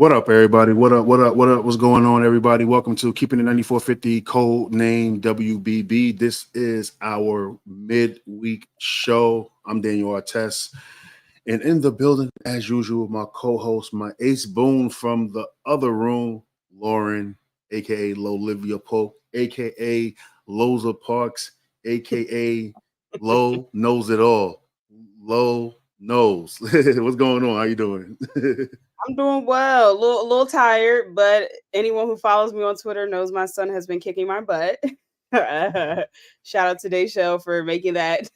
What up, everybody? What up? What up? What up? What's going on, everybody? Welcome to Keeping It 9450 Codename WBB. This is our midweek show. I'm Daniel Artest. And in the building, as usual, my co-host, my ace boon from the other room, Lauren, a.k.a. Lolivia Pope, a.k.a. Loza Parks, a.k.a. Low Knows It All. Low Knows. What's going on? How you doing? I'm doing well. A little tired, but anyone who follows me on Twitter knows my son has been kicking my butt. Shout out to Dayshow for making that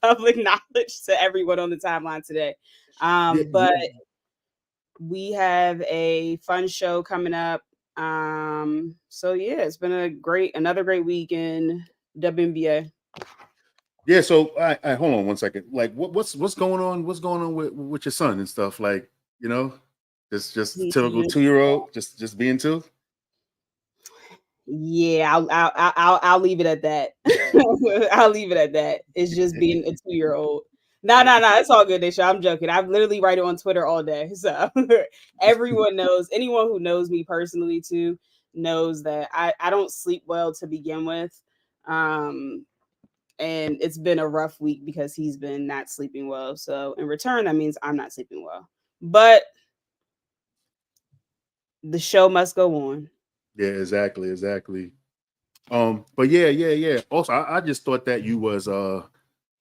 public knowledge to everyone on the timeline today. But we have a fun show coming up. So yeah, it's been another great week in WNBA. Yeah, so I hold on one second. Like, what's going on? What's going on with your son and stuff? Like, you know, just typical 2-year-old, just being two. Yeah, I'll leave it at that. I'll leave it at that. It's just being a 2-year-old. No, it's all good, Nisha. I'm joking. I literally write it on Twitter all day. So everyone knows, anyone who knows me personally too knows that I don't sleep well to begin with. And it's been a rough week because he's been not sleeping well. So in return, that means I'm not sleeping well. But the show must go on. Yeah, exactly. But yeah. Also, I just thought that you was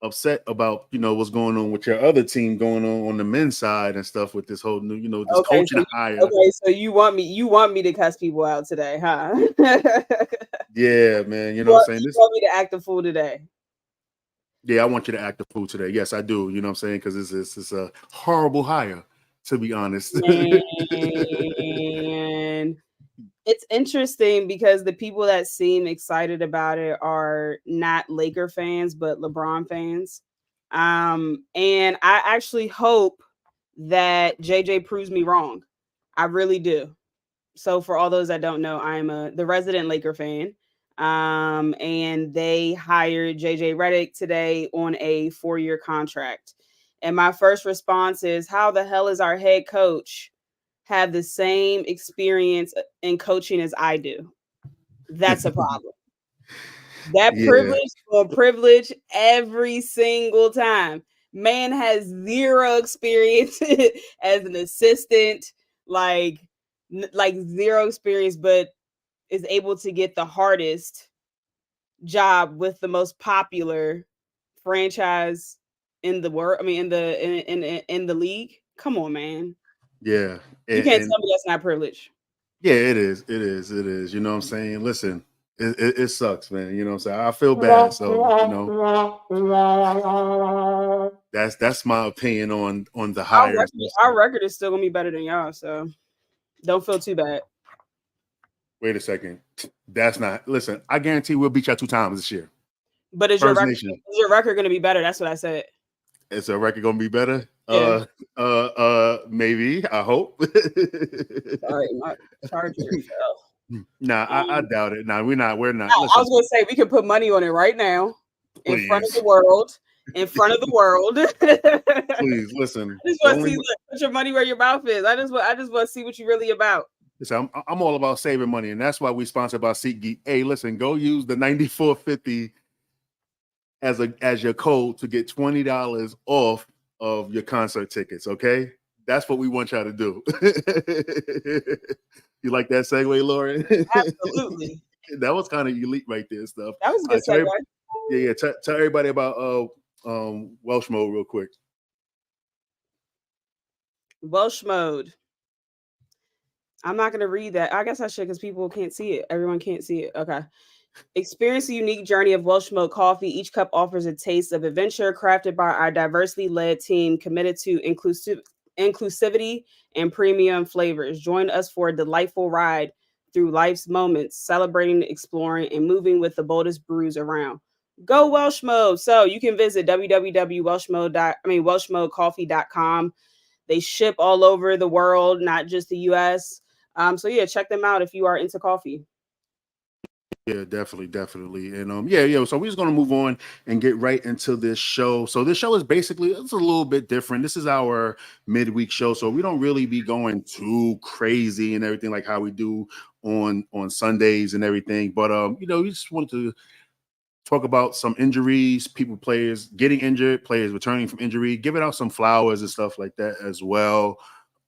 upset about, what's going on with your other team going on the men's side and stuff with this whole new, this coaching hire. Okay, so you want me to cuss people out today, huh? Yeah, man. You know what I'm saying? You want me to act a fool today? Yeah, I want you to act a fool today. Yes, I do. You know what I'm saying? Because it's a horrible hire, to be honest. And it's interesting because the people that seem excited about it are not Laker fans, but LeBron fans. And I actually hope that JJ proves me wrong. I really do. So for all those that don't know, I'm the resident Laker fan. And they hired JJ Redick today on a 4-year contract. And my first response is, how the hell is our head coach have the same experience in coaching as I do? That's a problem. That privilege every single time. Man has zero experience as an assistant, like zero experience, but is able to get the hardest job with the most popular franchise in the world. I mean, in the league. Come on, man. Yeah. You can't tell me that's not privilege. Yeah, it is. You know what I'm saying? Listen, it sucks, man. You know what I'm saying? I feel bad. So, that's my opinion on the hire. Our record is still gonna be better than y'all, so don't feel too bad. Wait a second. That's not. Listen, I guarantee we'll beat y'all 2 times this year. But is your record going to be better? That's what I said. Is our record going to be better? Yeah. Maybe. I hope. Sorry, my charger fell. Nah, I doubt it. Nah, we're not. Listen, I was going to say we could put money on it right now in front of the world. In front of the world. Please listen. I just want to see. Put your money where your mouth is. I just want to see what you're really about. Listen, I'm all about saving money, and that's why we sponsored by SeatGeek. Hey, listen, go use the 9450 as your code to get $20 off of your concert tickets. Okay, that's what we want y'all to do. You like that segue, Lauren? Absolutely. That was kind of elite right there, stuff. That was a good segue. Yeah. Tell everybody about Welsh Mode real quick. Welsh Mode. I'm not going to read that. I guess I should because people can't see it. Everyone can't see it. Okay. Experience the unique journey of Welsh Mode coffee. Each cup offers a taste of adventure crafted by our diversity-led team committed to inclusivity and premium flavors. Join us for a delightful ride through life's moments, celebrating, exploring, and moving with the boldest brews around. Go Welsh Mode. So you can visit www.welshmodecoffee.com. They ship all over the world, not just the US. So yeah, check them out if you are into coffee. Yeah, definitely. And yeah. So we're just gonna move on and get right into this show. So this show is basically it's a little bit different. This is our midweek show, so we don't really be going too crazy and everything like how we do on Sundays and everything. But we just wanted to talk about some injuries, players getting injured, players returning from injury, giving out some flowers and stuff like that as well.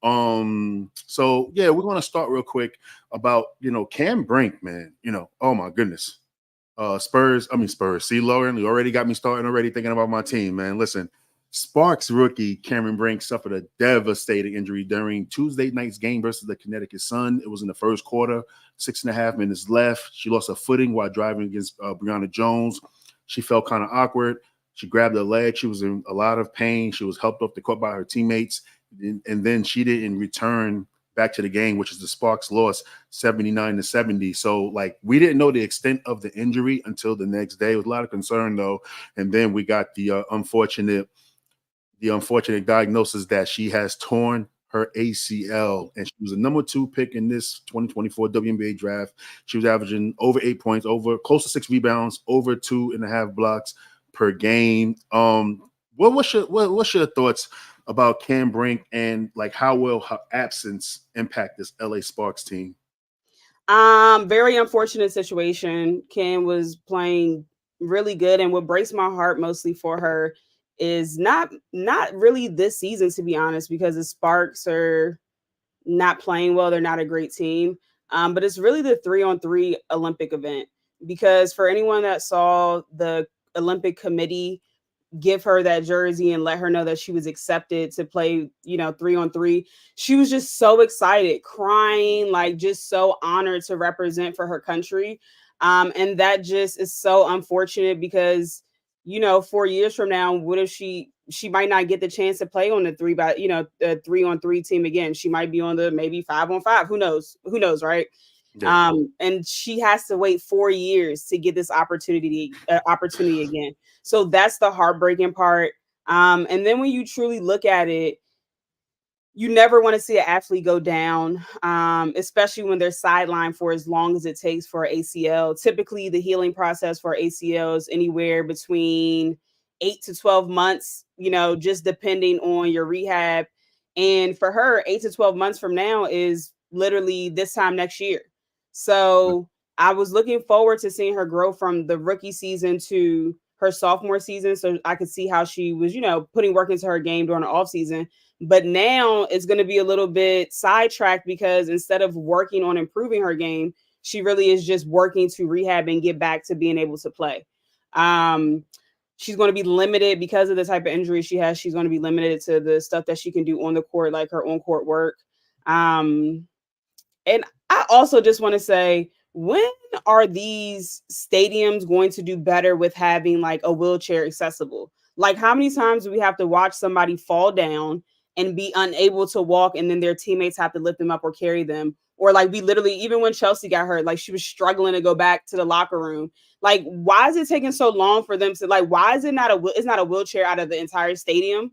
So yeah, we're gonna start real quick about Cam Brink, man. Oh my goodness. Spurs. See, Lauren, you already got me starting already thinking about my team, man. Listen, Sparks rookie Cameron Brink suffered a devastating injury during Tuesday night's game versus the Connecticut Sun. It was in the first quarter, 6.5 minutes left. She lost her footing while driving against Brianna Jones. She felt kind of awkward. She grabbed her leg. She was in a lot of pain. She was helped off the court by her teammates. And then she didn't return back to the game, which is the Sparks loss 79-70. So like we didn't know the extent of the injury until the next day. It was a lot of concern though. And then we got the unfortunate diagnosis that she has torn her ACL, and she was the number 2 pick in this 2024 WNBA draft. She was averaging over 8 points, over close to 6 rebounds, over 2.5 blocks per game. What's your thoughts about Cam Brink and like how will her absence impact this LA Sparks team? Very unfortunate situation. Cam was playing really good, and what breaks my heart mostly for her is not really this season, to be honest, because the Sparks are not playing well. They're not a great team. But it's really the 3-on-3 Olympic event, because for anyone that saw the Olympic committee give her that jersey and let her know that she was accepted to play, 3-on-3. She was just so excited, crying, like just so honored to represent for her country. And that just is so unfortunate because, 4 years from now, what if she might not get the chance to play on the 3-on-3 team again. She might be on the maybe 5-on-5. Who knows, right? Yeah. And she has to wait 4 years to get this opportunity again. So that's the heartbreaking part. And then when you truly look at it, you never want to see an athlete go down, especially when they're sidelined for as long as it takes for ACL. Typically, the healing process for ACL is anywhere between 8 to 12 months, just depending on your rehab. And for her, 8 to 12 months from now is literally this time next year. So I was looking forward to seeing her grow from the rookie season to her sophomore season. So I could see how she was, putting work into her game during the off season. But now it's going to be a little bit sidetracked because instead of working on improving her game, she really is just working to rehab and get back to being able to play. She's going to be limited because of the type of injury she has. She's going to be limited to the stuff that she can do on the court, like her on-court work. And I also just want to say, when are these stadiums going to do better with having like a wheelchair accessible? Like, how many times do we have to watch somebody fall down and be unable to walk, and then their teammates have to lift them up or carry them? Or like, we literally, even when Chelsea got hurt, like she was struggling to go back to the locker room. Like, why is it taking so long for them to why is it's not a wheelchair out of the entire stadium?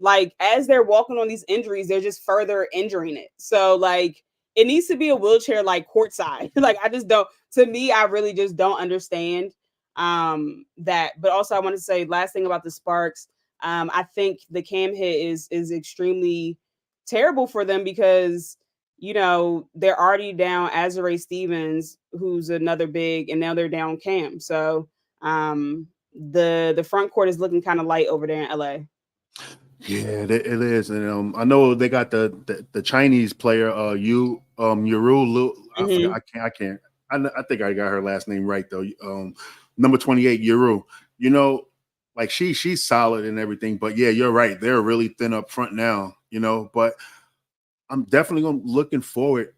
Like, as they're walking on these injuries, they're just further injuring it. So like, it needs to be a wheelchair like courtside. Like, I just don't, to me, I really just don't understand that. But also I want to say last thing about the Sparks. I think the Cam hit is extremely terrible for them because, they're already down Azare Stevens, who's another big, and now they're down Cam. So the front court is looking kind of light over there in LA. Yeah, it is, and I know they got the Chinese player, Yuru. I forgot. I can't. I think I got her last name right though. Number 28, Yuru. Like she's solid and everything, but yeah, you're right. They're really thin up front now. But I'm definitely looking forward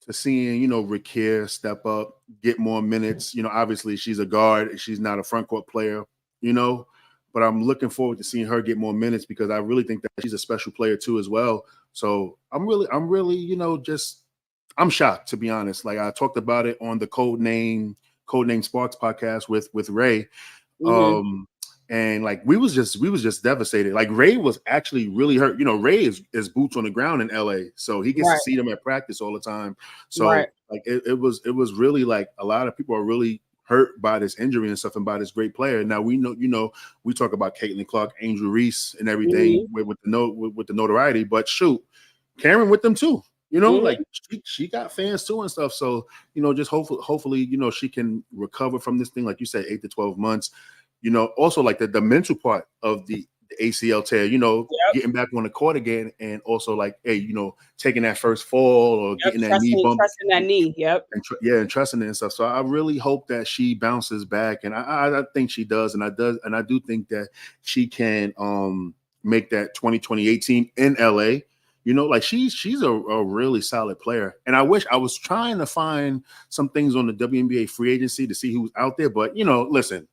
to seeing Rakir step up, get more minutes. Obviously she's a guard. She's not a front court player. But I'm looking forward to seeing her get more minutes because I really think that she's a special player too as well. So I'm really, I'm shocked, to be honest. Like I talked about it on the Codename Sparks podcast with Ray. And like we was just devastated. Like Ray was actually really hurt. You know, Ray is boots on the ground in LA, so he gets to see them at practice all the time. So like it was really like a lot of people are really hurt by this injury and stuff and by this great player. Now we know, we talk about Caitlin Clark, Angel Reese, and everything with the notoriety, but shoot, Karen with them too. Like she got fans too and stuff. So, just hopefully, she can recover from this thing, like you said, 8 to 12 months. Also like the mental part of the ACL tear, getting back on the court again, and also like, hey, taking that first fall or getting that knee bump. Trusting that knee, and trusting it and stuff. So I really hope that she bounces back, and I think she does, and I do think that she can make that 2020 team in LA. Like she's a really solid player, and I was trying to find some things on the WNBA free agency to see who's out there, but listen.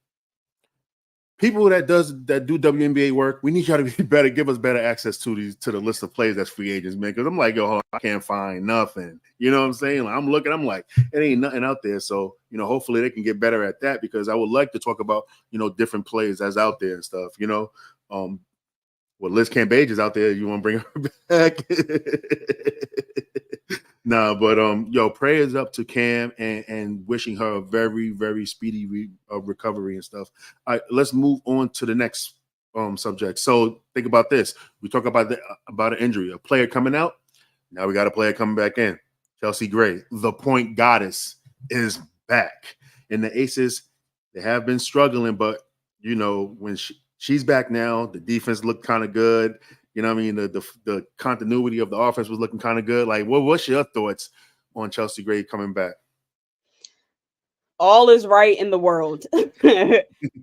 People that do WNBA work, we need y'all to be better, give us better access to the list of players that's free agents, man. Because I'm like, yo, I can't find nothing. You know what I'm saying? Like, I'm looking, I'm like, it ain't nothing out there. So, hopefully they can get better at that, because I would like to talk about, different players that's out there and stuff. Well, Liz Cambage is out there. You want to bring her back? Nah, but prayers up to Cam and wishing her a very, very speedy recovery and stuff. All right, let's move on to the next subject. So think about this. We talk about an injury, a player coming out. Now we got a player coming back in. Chelsea Gray, the point goddess, is back. And the Aces, they have been struggling, but when she's back now, the defense looked kind of good. You know what I mean? The continuity of the offense was looking kind of good. Like, what's your thoughts on Chelsea Gray coming back? All is right in the world.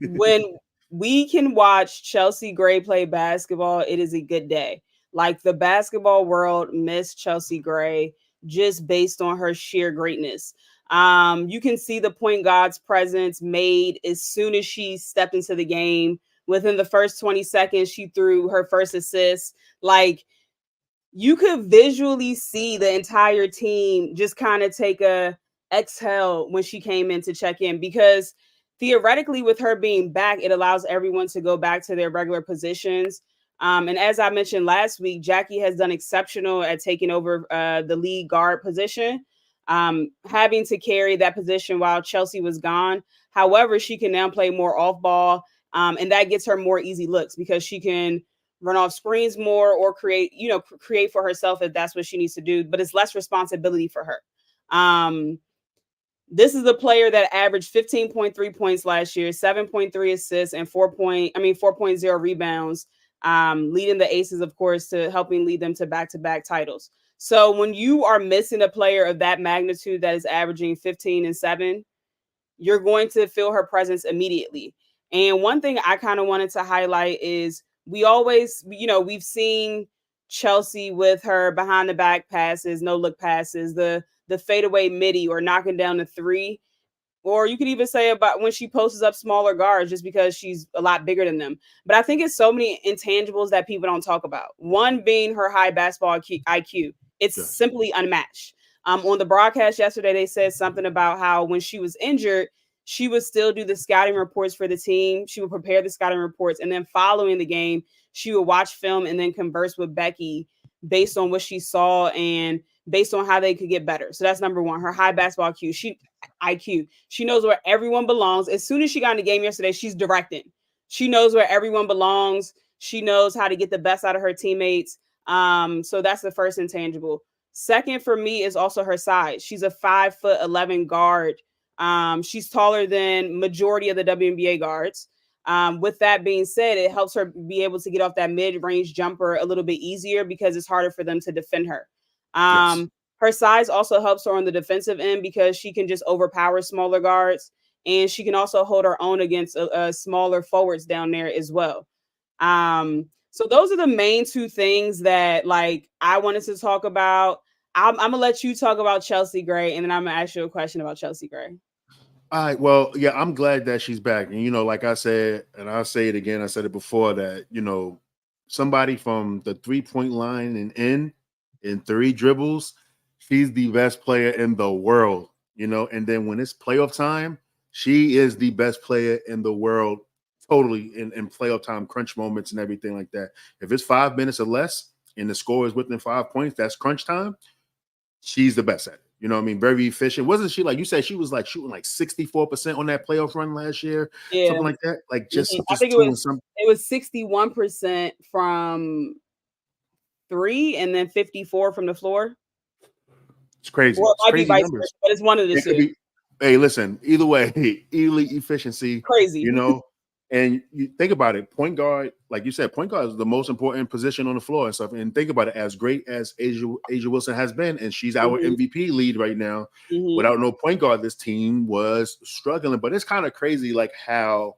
When we can watch Chelsea Gray play basketball, it is a good day. Like, the basketball world missed Chelsea Gray just based on her sheer greatness. You can see the point guard's presence made as soon as she stepped into the game. Within the first 20 seconds, she threw her first assist. Like, you could visually see the entire team just kind of take a exhale when she came in to check in, because theoretically, with her being back, it allows everyone to go back to their regular positions. And as I mentioned last week, Jackie has done exceptional at taking over the lead guard position, having to carry that position while Chelsea was gone. However, she can now play more off ball. And that gets her more easy looks, because she can run off screens more or create for herself if that's what she needs to do. But it's less responsibility for her. This is a player that averaged 15.3 points last year, 7.3 assists, and 4.0 rebounds, leading the Aces, of course, to helping lead them to back-to-back titles. So when you are missing a player of that magnitude that is averaging 15 and 7, you're going to feel her presence immediately. And one thing I kind of wanted to highlight is we've seen Chelsea with her behind the back passes, no look passes, the fadeaway midi, or knocking down the three. Or you could even say about when she posts up smaller guards, just because she's a lot bigger than them. But I think it's so many intangibles that people don't talk about. One being her high basketball IQ. It's simply unmatched. On the broadcast yesterday, they said something about how when she was injured, she would still do the scouting reports for the team. She would prepare the scouting reports, and then following the game, she would watch film and then converse with Becky based on what she saw and based on how they could get better. So that's number one, her high basketball IQ. She knows where everyone belongs. As soon as she got in the game yesterday, she's directing. She knows where everyone belongs. She knows how to get the best out of her teammates. So that's the first intangible. Second for me is also her size. She's a 5'11" guard. She's taller than majority of the WNBA guards. With that being said, it helps her be able to get off that mid-range jumper a little bit easier, because it's harder for them to defend her. Her size also helps her on the defensive end, because she can just overpower smaller guards, and she can also hold her own against smaller forwards down there as well. So those are the main two things that I wanted to talk about. I'm gonna let you talk about Chelsea Gray, and then I'm gonna ask you a question about Chelsea Gray. All right. Well, yeah, I'm glad that she's back. And, like I said, and I'll say it again, I said it before, that, somebody from the 3-point line and in 3 dribbles, she's the best player in the world, and then when it's playoff time, she is the best player in the world totally in playoff time, crunch moments and everything like that. If it's 5 minutes or less and the score is within 5 points, that's crunch time. She's the best at it. You know what I mean? Very efficient. Wasn't she, like you said, she was like shooting like 64% on that playoff run last year? Yeah. Something like that. Like just I think doing something. it was 61% from 3 and then 54 from the floor. It's crazy. Well, it It's might be crazy vice numbers. versa, but it's one of the It could two. be. Hey, listen. Either way, elite efficiency. Crazy. You know. And you think about it, point guard, like you said, point guard is the most important position on the floor and stuff. And think about it, as great as Asia Wilson has been, and she's our MVP lead right now. Without no point guard, this team was struggling. But it's kind of crazy, like how,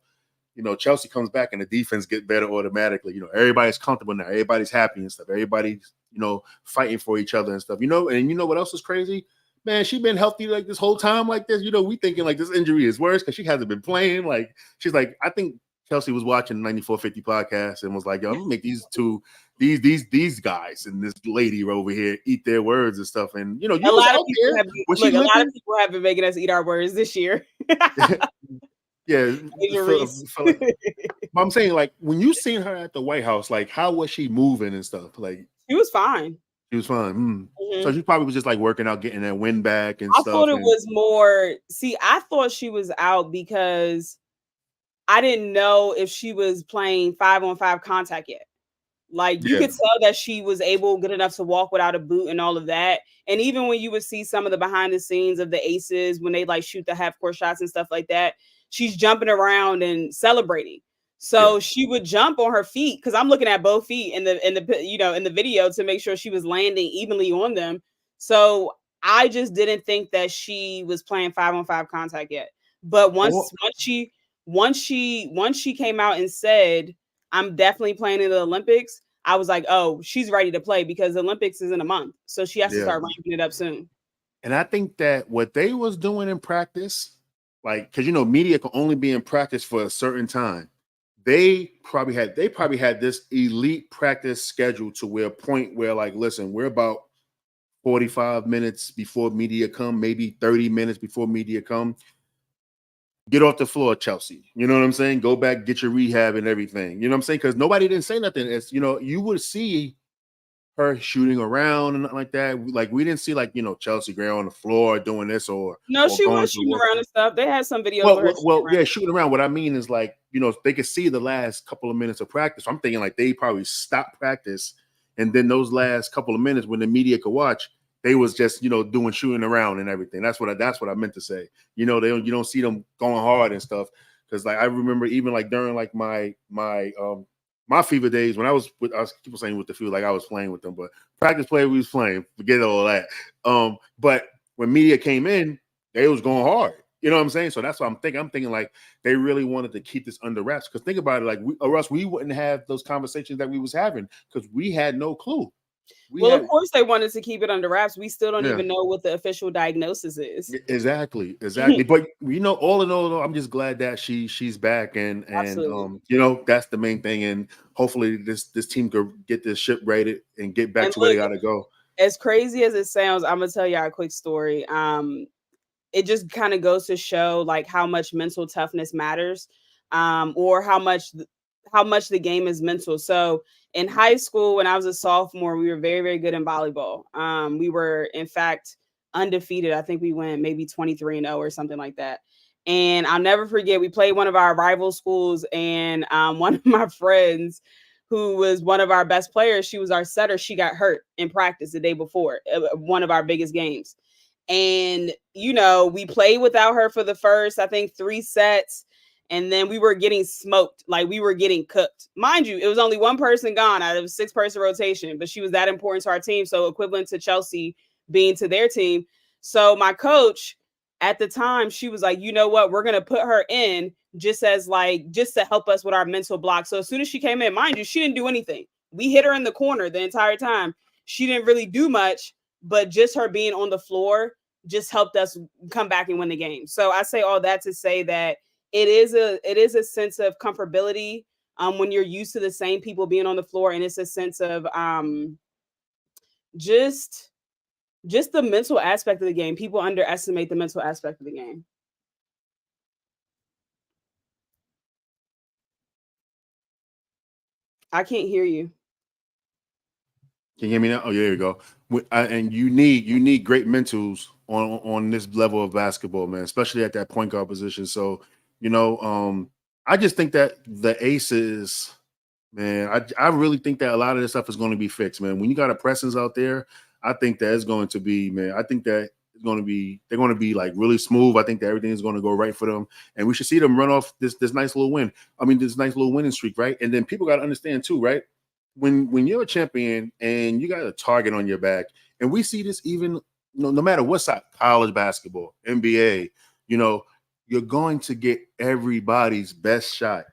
you know, Chelsea comes back and the defense get better automatically. You know, everybody's comfortable now. Everybody's happy and stuff. Everybody's, you know, fighting for each other and stuff. You know, and you know what else is crazy? Man, she's been healthy like this whole time like this. You know, we thinking like this injury is worse because she hasn't been playing. Like, she's like, I think Chelsea was watching the 9450 podcast and was like, yo, I'm gonna make these guys and this lady over here eat their words and stuff. And you know, a lot of people have been making us eat our words this year. Yeah. But I'm saying, like, when you seen her at the White House, like, how was she moving and stuff? Like, she was fine. She was fine. So she probably was just like working out, getting that win back and I stuff. I thought it was more. See, I thought she was out because I didn't know if she was playing 5-on-5 contact yet. Like, you could tell that she was good enough to walk without a boot and all of that. And even when you would see some of the behind the scenes of the aces, when they like shoot the half court shots and stuff like that, she's jumping around and celebrating. So she would jump on her feet, because I'm looking at both feet in the video to make sure she was landing evenly on them. So I just didn't think that she was playing 5-on-5 contact yet. But once she came out and said, I'm definitely playing in the Olympics, I was like, oh, she's ready to play, because the Olympics is in a month. So she has to start ramping it up soon. And I think that what they was doing in practice, like, because, you know, media can only be in practice for a certain time. They probably had this elite practice schedule to where like, listen, we're about 45 minutes before media come, maybe 30 minutes before media come. Get off the floor, Chelsea. You know what I'm saying? Go back, get your rehab and everything. You know what I'm saying? Because nobody didn't say nothing. It's, you know, you would see her shooting around and nothing like that. Like, we didn't see, like, you know, Chelsea Gray on the floor doing this or she was shooting around and stuff. They had some videos of her shooting around. What I mean is, like, you know, they could see the last couple of minutes of practice. I'm thinking like they probably stopped practice, and then those last couple of minutes when the media could watch, they was just, you know, doing shooting around and everything. That's what I meant to say. You know, you don't see them going hard and stuff. Because, like, I remember even like during like my fever days when I was people saying with the field, like I was playing with them, but practice play we was playing, forget all that. But when media came in, they was going hard. You know what I'm saying? So that's what I'm thinking. I'm thinking like they really wanted to keep this under wraps. Because think about it, like we wouldn't have those conversations that we was having because we had no clue. Of course they wanted to keep it under wraps. We still don't even know what the official diagnosis is. Exactly. But, you know, all in all, I'm just glad that she's back and you know, that's the main thing. And hopefully this team could get this ship rated and get back to where they gotta go. As crazy as it sounds, I'm gonna tell y'all a quick story. It just kind of goes to show like how much mental toughness matters, or how much the game is mental. So in high school, when I was a sophomore, we were very, very good in volleyball. We were, in fact, undefeated. I think we went maybe 23-0 or something like that. And I'll never forget, we played one of our rival schools, and one of my friends, who was one of our best players, she was our setter. She got hurt in practice the day before one of our biggest games. And, you know, we played without her for the first, I think, 3 sets. And then we were getting smoked, like we were getting cooked. Mind you, it was only one person gone out of a 6-person rotation, but she was that important to our team. So equivalent to Chelsea being to their team. So my coach at the time, she was like, you know what, we're going to put her in just to help us with our mental block. So as soon as she came in, mind you, she didn't do anything. We hit her in the corner the entire time. She didn't really do much, but just her being on the floor just helped us come back and win the game. So I say all that to say that it is a sense of comfortability when you're used to the same people being on the floor, and it's a sense of just the mental aspect of the game. People underestimate the mental aspect of the game. I can't hear you. Can you hear me now? Oh, yeah, there you go. And you need great mentals on this level of basketball, man, especially at that point guard position. So, I just think that the Aces, man, I really think that a lot of this stuff is going to be fixed, man. When you got a presence out there, I think that it's going to be, man. I think that they're going to be like really smooth. I think that everything is going to go right for them, and we should see them run off this nice little win. I mean, this nice little winning streak, right? And then people got to understand too, right? When you're a champion and you got a target on your back, and we see this even no matter what side, college basketball, NBA, you're going to get everybody's best shot.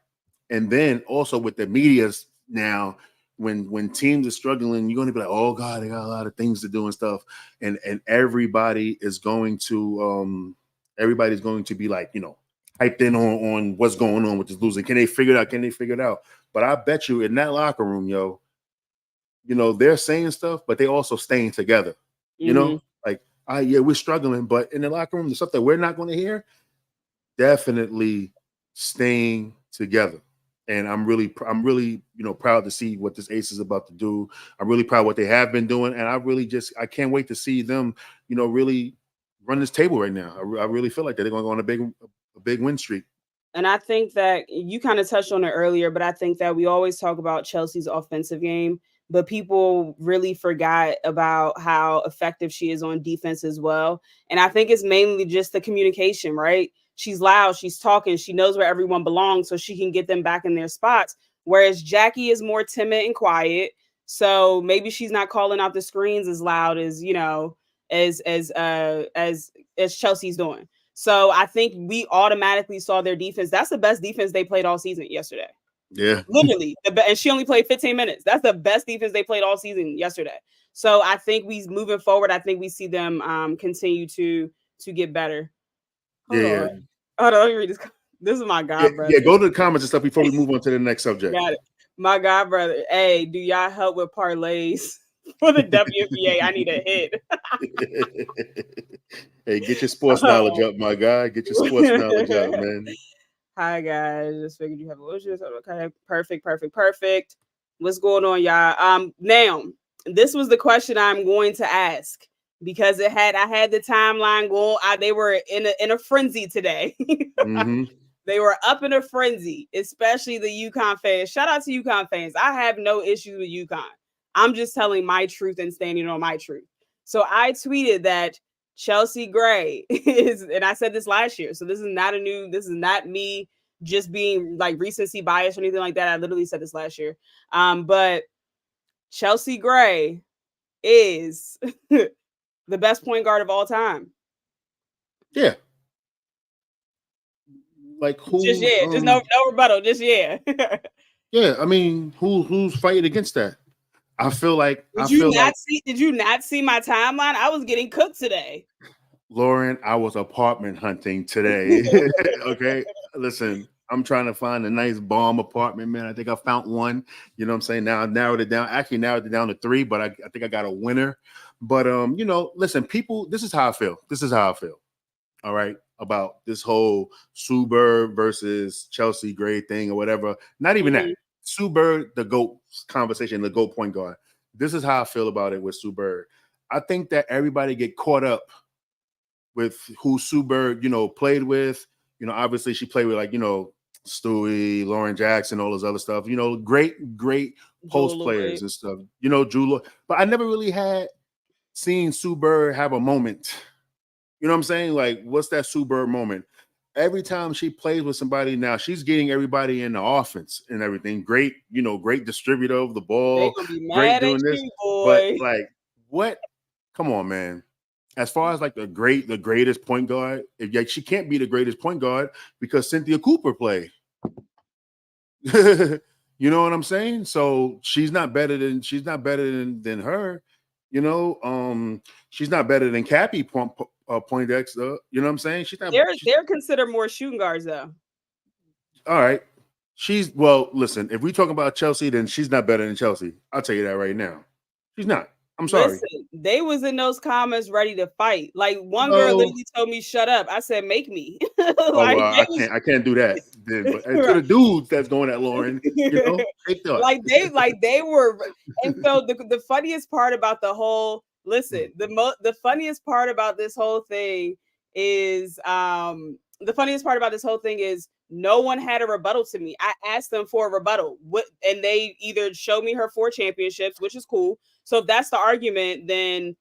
And then also with the medias now, when teams are struggling, you're going to be like, oh God, they got a lot of things to do and stuff. And everybody is going to everybody's going to be like, hyped in on what's going on with this losing. Can they figure it out? Can they figure it out? But I bet you in that locker room, they're saying stuff, but they also staying together. Like, yeah, we're struggling, but in the locker room, the stuff that we're not going to hear, definitely staying together. And I'm really, proud to see what this Ace is about to do. I'm really proud of what they have been doing, and I can't wait to see them, really run this table right now. I really feel like they're going to go on a big win streak. And I think that you kind of touched on it earlier, but I think that we always talk about Chelsea's offensive game, but people really forgot about how effective she is on defense as well. And I think it's mainly just the communication, right? She's loud, she's talking, she knows where everyone belongs, so she can get them back in their spots. Whereas Jackie is more timid and quiet, so maybe she's not calling out the screens as loud as as Chelsea's doing. So I think we automatically saw their defense. That's the best defense they played all season yesterday. Yeah, literally, and she only played 15 minutes. That's the best defense they played all season yesterday. So I think moving forward, I think we see them continue to get better. Hold on, let me read this. This is my god brother. Yeah, go to the comments and stuff before we move on to the next subject. Got it. My god brother. Hey, do y'all help with parlays for the WNBA? I need a hit. Hey, get your sports knowledge up, my guy. Get your sports knowledge up, man. Hi guys, just figured you have a little. Okay, perfect. What's going on, y'all? Now this was the question I'm going to ask because I had the timeline going. They were in a frenzy today. Mm-hmm. They were up in a frenzy, especially the UConn fans. Shout out to UConn fans. I have no issues with UConn. I'm just telling my truth and standing on my truth. So I tweeted that Chelsea Gray is, and I said this last year, so this is not me just being like recency bias or anything like that. I literally said this last year. But Chelsea Gray is the best point guard of all time. Yeah. Like who? Just no rebuttal. Just yeah. Yeah, I mean, who's fighting against that? I feel like Did you not see my timeline? I was getting cooked today. Lauren, I was apartment hunting today. Okay. Listen, I'm trying to find a nice bomb apartment, man. I think I found one. You know what I'm saying? Now I narrowed it down. Actually narrowed it down to 3, but I think I got a winner. But listen, people, this is how I feel. All right. About this whole Sue Bird versus Chelsea Gray thing or whatever. Not even that. Sue Bird, the GOAT conversation, the GOAT point guard. This is how I feel about it with Sue Bird. I think that everybody get caught up with who Sue Bird, played with. Obviously she played with Stewie, Lauren Jackson, all those other stuff. Great post players and stuff. Drew. But I never really had seen Sue Bird have a moment. You know what I'm saying? Like, what's that Sue Bird moment? Every time she plays with somebody now, she's getting everybody in the offense and everything. Great, great distributor of the ball. Great doing this. But what? Come on, man. As far as the greatest point guard, she can't be the greatest point guard because Cynthia Cooper played. You know what I'm saying? So she's not better than her. She's not better than Cappie Poindexter. You know what I'm saying? She's not. They're considered more shooting guards, though. All right. Listen, if we talk about Chelsea, then she's not better than Chelsea. I'll tell you that right now. She's not. I'm sorry. Listen, they was in those comments ready to fight. Like one girl literally told me, "Shut up." I said, "Make me." I can't do that. then, but to the dudes that's going at Lauren, they thought like they were. And so the funniest part about the whole the funniest part about this whole thing is no one had a rebuttal to me. I asked them for a rebuttal, and they either showed me her 4 championships, which is cool. So if that's the argument, then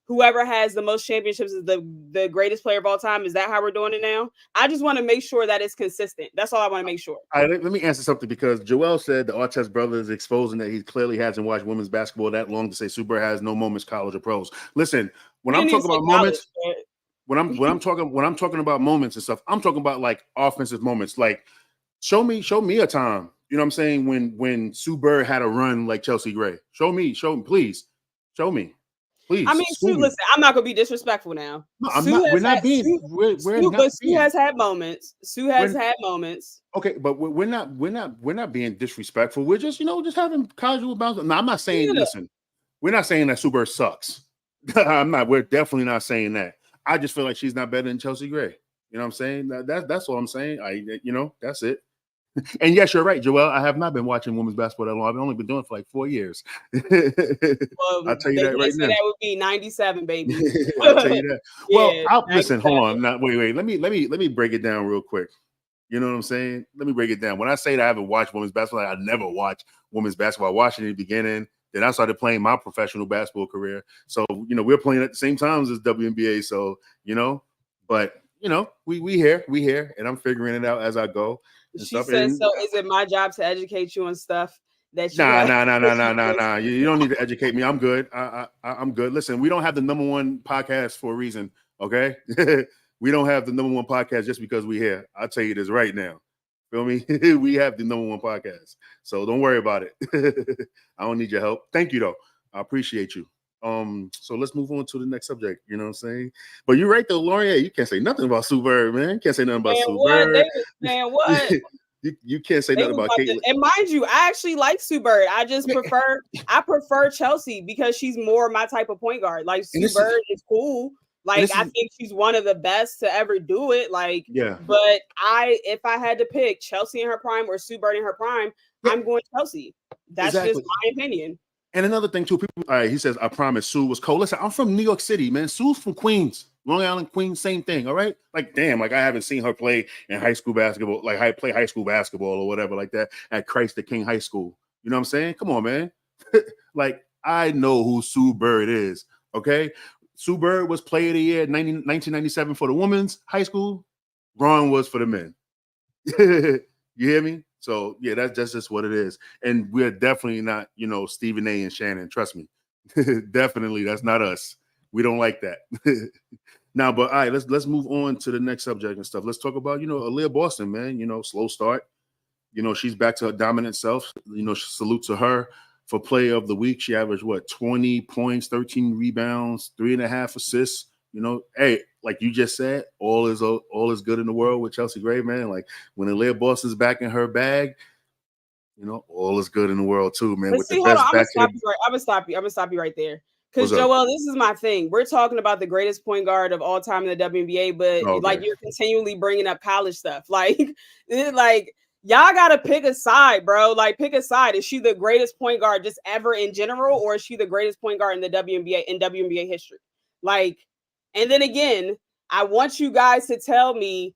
whoever has the most championships is the greatest player of all time. Is that how we're doing it now? I just want to make sure that it's consistent. That's all I want to make sure. All right, let me answer something, because Joel said the Artest brother is exposing that he clearly hasn't watched women's basketball that long to say Super has no moments, college or pros. Listen, when I'm talking about moments, when I'm talking about moments and stuff, I'm talking about like offensive moments. Like show me a time. You know what I'm saying? When Sue Bird had a run like Chelsea Gray. Show me, please. Show me. Please. I mean, Sue, listen, I'm not gonna be disrespectful now. No, I'm not. We're not being. Sue has had moments. Sue has had moments. Okay, but we're not being disrespectful. We're just just having casual bounce. No, I'm not saying. Yeah. Listen, we're not saying that Sue Bird sucks. I'm not. We're definitely not saying that. I just feel like she's not better than Chelsea Gray. You know what I'm saying? That's all I'm saying. That's it. And yes, you're right, Joel. I have not been watching women's basketball that long. I've only been doing it for like 4 years. Well, I'll tell you that right now. That would be 97, baby. I'll tell you that. Well, listen. Hold on. Wait. Let me break it down real quick. You know what I'm saying? Let me break it down. When I say that I haven't watched women's basketball, I never watched women's basketball. I watched it in the beginning. Then I started playing my professional basketball career. So we're playing at the same times as WNBA. So but we here, and I'm figuring it out as I go. She says, so is it my job to educate you on stuff that you Nah. You don't need to educate me. I'm good. I'm good. Listen, we don't have the #1 podcast for a reason, okay? We don't have the #1 podcast just because we're here. I'll tell you this right now. Feel me? We have the #1 podcast. So don't worry about it. I don't need your help. Thank you, though. I appreciate you. So let's move on to the next subject. You know what I'm saying? But you're right though, Lauren. Yeah, you can't say nothing about Sue Bird, man. You can't say nothing about Sue Bird. Man, what? You can't say nothing about Kayla. And mind you, I actually like Sue Bird. I just prefer Chelsea because she's more my type of point guard. Like Sue Bird is cool. Like I think she's one of the best to ever do it. Like, yeah. But if I had to pick Chelsea in her prime or Sue Bird in her prime, I'm going Chelsea. That's just my opinion. And another thing too, people. All right, he says, "I promise Sue was cold." Listen, I'm from New York City, man. Sue's from Queens, Long Island, Queens, same thing. All right, like damn, like I haven't seen her play in high school basketball, like play high school basketball or whatever like that at Christ the King High School. You know what I'm saying? Come on, man. Like I know who Sue Bird is. Okay, Sue Bird was Player of the Year 1997 for the women's high school. Ron was for the men. You hear me? So yeah, that's just what it is. And we're definitely not, Stephen A and Shannon. Trust me. Definitely, that's not us. We don't like that. Now, but all right, let's move on to the next subject and stuff. Let's talk about, Aliyah Boston, man. Slow start. She's back to her dominant self. Salute to her for Player of the Week. She averaged 20 points, 13 rebounds, 3.5 assists. Hey, like you just said, all is good in the world with Chelsea Gray, man. Like when Aliyah Boston's back in her bag, all is good in the world too, man. But see, hold on, I'm gonna stop you right there. Because Joel, this is my thing. We're talking about the greatest point guard of all time in the WNBA, but like you're continually bringing up college stuff. Like y'all gotta pick a side, bro. Like pick a side. Is she the greatest point guard just ever in general, or is she the greatest point guard in the WNBA in WNBA history? Like. And then again, I want you guys to tell me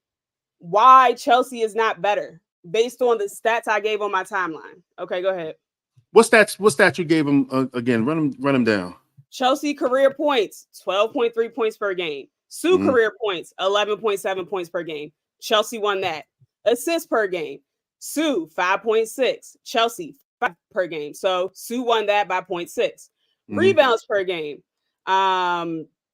why Chelsea is not better based on the stats I gave on my timeline. Okay, go ahead. What stats you gave him again? Run them down. Chelsea career points, 12.3 points per game. Sue career points, 11.7 points per game. Chelsea won that. Assists per game. Sue, 5.6. Chelsea, 5 per game. So Sue won that by 0.6. Rebounds per game.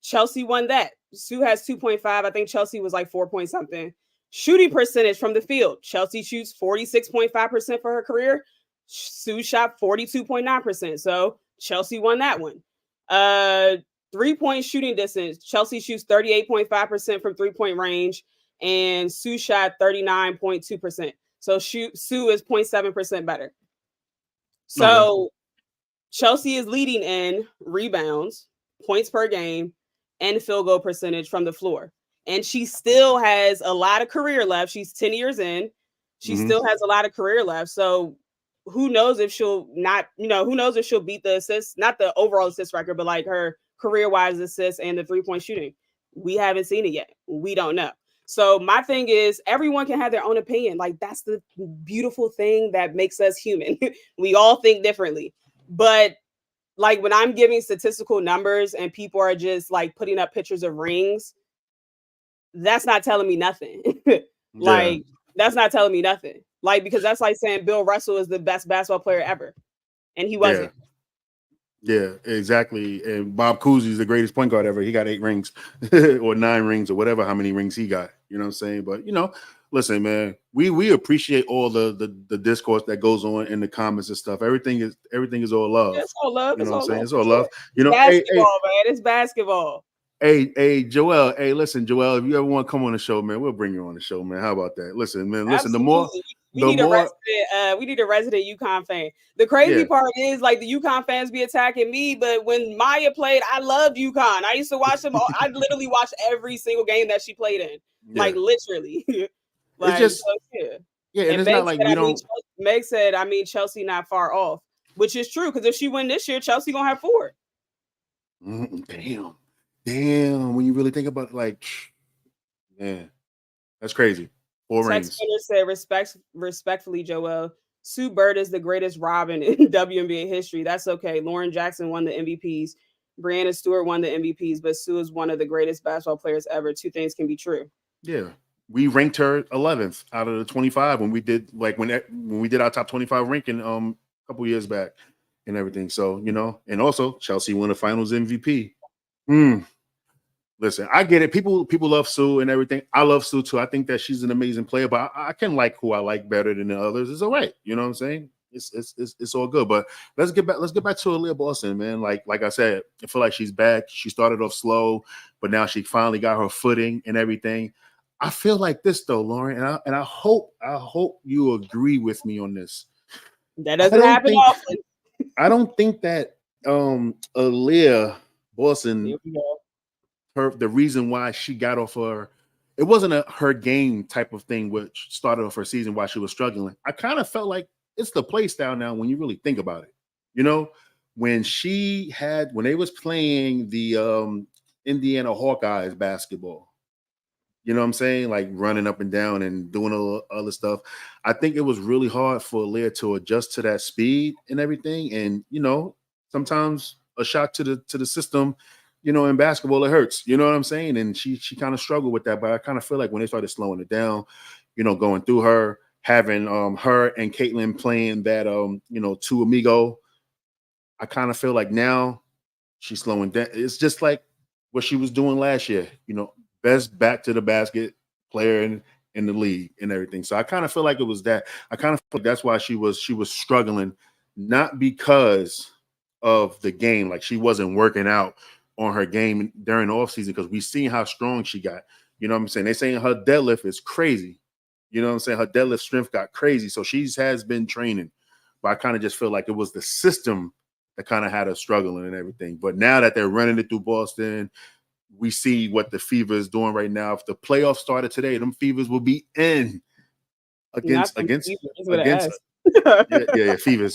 Chelsea won that. Sue has 2.5. I think Chelsea was like 4 point something. Shooting percentage from the field. Chelsea shoots 46.5% for her career. Sue shot 42.9%. So Chelsea won that one. 3-point shooting distance. Chelsea shoots 38.5% from 3-point range. And Sue shot 39.2%. So Sue is 0.7% better. So Chelsea is leading in rebounds, points per game, and field goal percentage from the floor. And she still has a lot of career left. She's 10 years in. She still has a lot of career left. So who knows if she'll not, who knows if she'll beat the assist, not the overall assist record, but like her career-wise assists and the three-point shooting. We haven't seen it yet. We don't know. So my thing is everyone can have their own opinion. Like that's the beautiful thing that makes us human. We all think differently. But like when I'm giving statistical numbers and people are just like putting up pictures of rings, that's not telling me nothing. Like that's not telling me nothing. Like because that's like saying Bill Russell is the best basketball player ever, and he wasn't. Yeah, exactly. And Bob Cousy is the greatest point guard ever. He got 8 rings or 9 rings or whatever, how many rings he got. You know what I'm saying? But, listen, man, we appreciate all the discourse that goes on in the comments and stuff. Everything is all love. It's all love. You know what I'm saying? It's all love. Basketball, man. It's basketball. Hey, Joel. Hey, listen, Joel, if you ever want to come on the show, man, we'll bring you on the show, man. How about that? Listen, man, Absolutely. We need a resident UConn fan. The crazy part is like the UConn fans be attacking me, but when Maya played, I loved UConn. I used to watch them. I literally watched every single game that she played in, like literally. Like, it's just, and it's Meg not like we don't. Meg said, Chelsea not far off, which is true because if she win this year, Chelsea gonna have 4. Damn. When you really think about it, like, man, that's crazy. 4 rings. Said, respectfully, Joel, Sue Bird is the greatest Robin in WNBA history. That's okay. Lauren Jackson won the MVPs. Brianna Stewart won the MVPs, but Sue is one of the greatest basketball players ever. 2 things can be true. Yeah. We ranked her 11th out of the 25 when we did when we did our top 25 ranking a couple years back and everything. So, and also Chelsea won the finals MVP. Listen, I get it. People love Sue and everything. I love Sue too. I think that she's an amazing player, but I can like who I like better than the others. It's all right. You know what I'm saying? It's all good. But let's get back to Aliyah Boston, man. Like I said, I feel like she's back. She started off slow, but now she finally got her footing and everything. I feel like this though, Lauren, and I hope you agree with me on this. That doesn't happen often. I don't think that Aliyah Boston, the reason why she got off it wasn't a her game type of thing, which started off her season while she was struggling. I kind of felt like it's the play style now when you really think about it. When they was playing the Indiana Hawkeyes basketball, you know what I'm saying? Like running up and down and doing all other stuff. I think it was really hard for Aliyah to adjust to that speed and everything. And, sometimes a shot to the system, in basketball, it hurts. You know what I'm saying? And she kind of struggled with that. But I kind of feel like when they started slowing it down, going through her, having her and Caitlin playing that, two amigo, I kind of feel like now she's slowing down. It's just like what she was doing last year, best back to the basket player in the league and everything. So I kind of feel like it was that. I kind of feel like that's why she was struggling, not because of the game. Like she wasn't working out on her game during the offseason because we seen how strong she got. You know what I'm saying? They're saying her deadlift is crazy. You know what I'm saying? Her deadlift strength got crazy. So she has been training. But I kind of just feel like it was the system that kind of had her struggling and everything. But now that they're running it through Boston, we see what the Fever is doing right now. If the playoffs started today, them Fevers will be in against Fevers.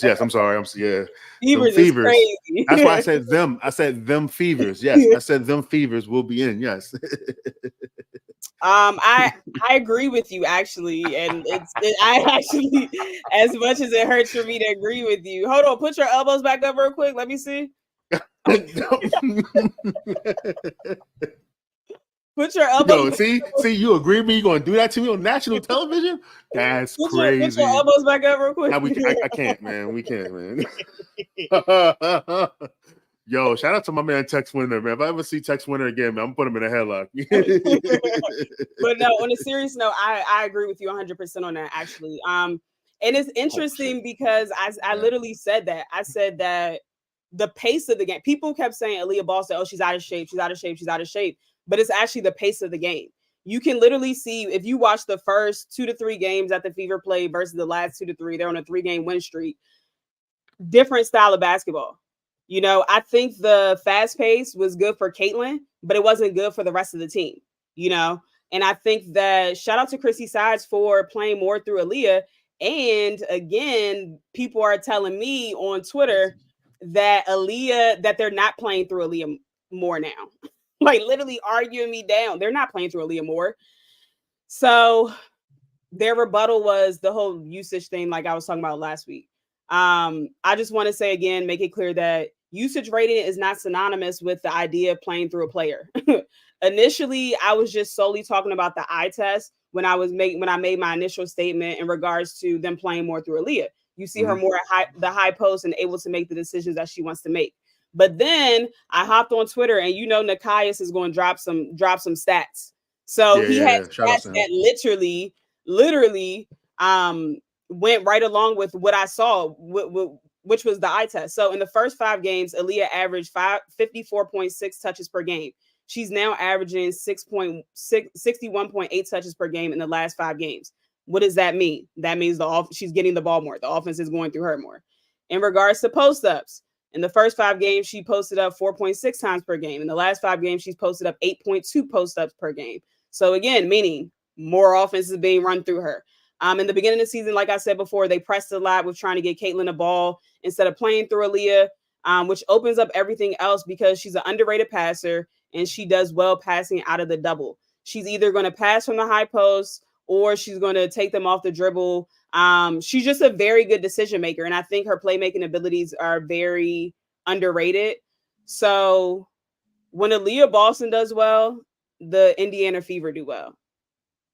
Yes, I'm sorry. Fevers is crazy. That's why I said them. I said them Fevers. Yes, I said them Fevers will be in. Yes. I agree with you actually, and I actually, as much as it hurts for me to agree with you. Hold on, put your elbows back up real quick. Let me see. Put your elbows. See, you agree with me? You gonna do that to me on national television? That's crazy. Put your elbows back up real quick. Now I can't, man. We can't, man. Yo, shout out to my man Tex Winter, man. If I ever see Tex Winter again, man, I'm gonna put him in a headlock. But no, on a serious note, I agree with you 100% on that, actually. And it's interesting because I literally said that. I said that the pace of the game, people kept saying Aliyah Boston, oh, she's out of shape. But it's actually the pace of the game. You can literally see if you watch the first 2 to 3 games that the Fever played versus the last 2 to 3, they're on a 3-game win streak. Different style of basketball. I think the fast pace was good for Caitlin, but it wasn't good for the rest of the team, And I think that shout out to Chrissy Sides for playing more through Aliyah. And again, people are telling me on Twitter that they're not playing through Aliyah more now. Like literally arguing me down. They're not playing through Aliyah more. So their rebuttal was the whole usage thing, like I was talking about last week. I just want to say again, make it clear that usage rating is not synonymous with the idea of playing through a player. Initially, I was just solely talking about the eye test when I made my initial statement in regards to them playing more through Aliyah. You see her more at the high post and able to make the decisions that she wants to make. But then I hopped on Twitter, and Nikias is going to drop some stats. So he had stats that literally went right along with what I saw, which was the eye test. So in the first 5 games, Aliyah averaged 54.6 touches per game. She's now averaging 61.8 touches per game in the last 5 games. What does that mean? That means she's getting the ball more. The offense is going through her more. In regards to post-ups, in the first 5 games, she posted up 4.6 times per game. In the last 5 games, she's posted up 8.2 post-ups per game. So again, meaning more offense is being run through her. In the beginning of the season, like I said before, they pressed a lot with trying to get Caitlin the ball instead of playing through Aliyah, which opens up everything else because she's an underrated passer and she does well passing out of the double. She's either going to pass from the high post or she's going to take them off the dribble. She's just a very good decision maker, and I think her playmaking abilities are very underrated. So when Aliyah Boston does well, the Indiana Fever do well.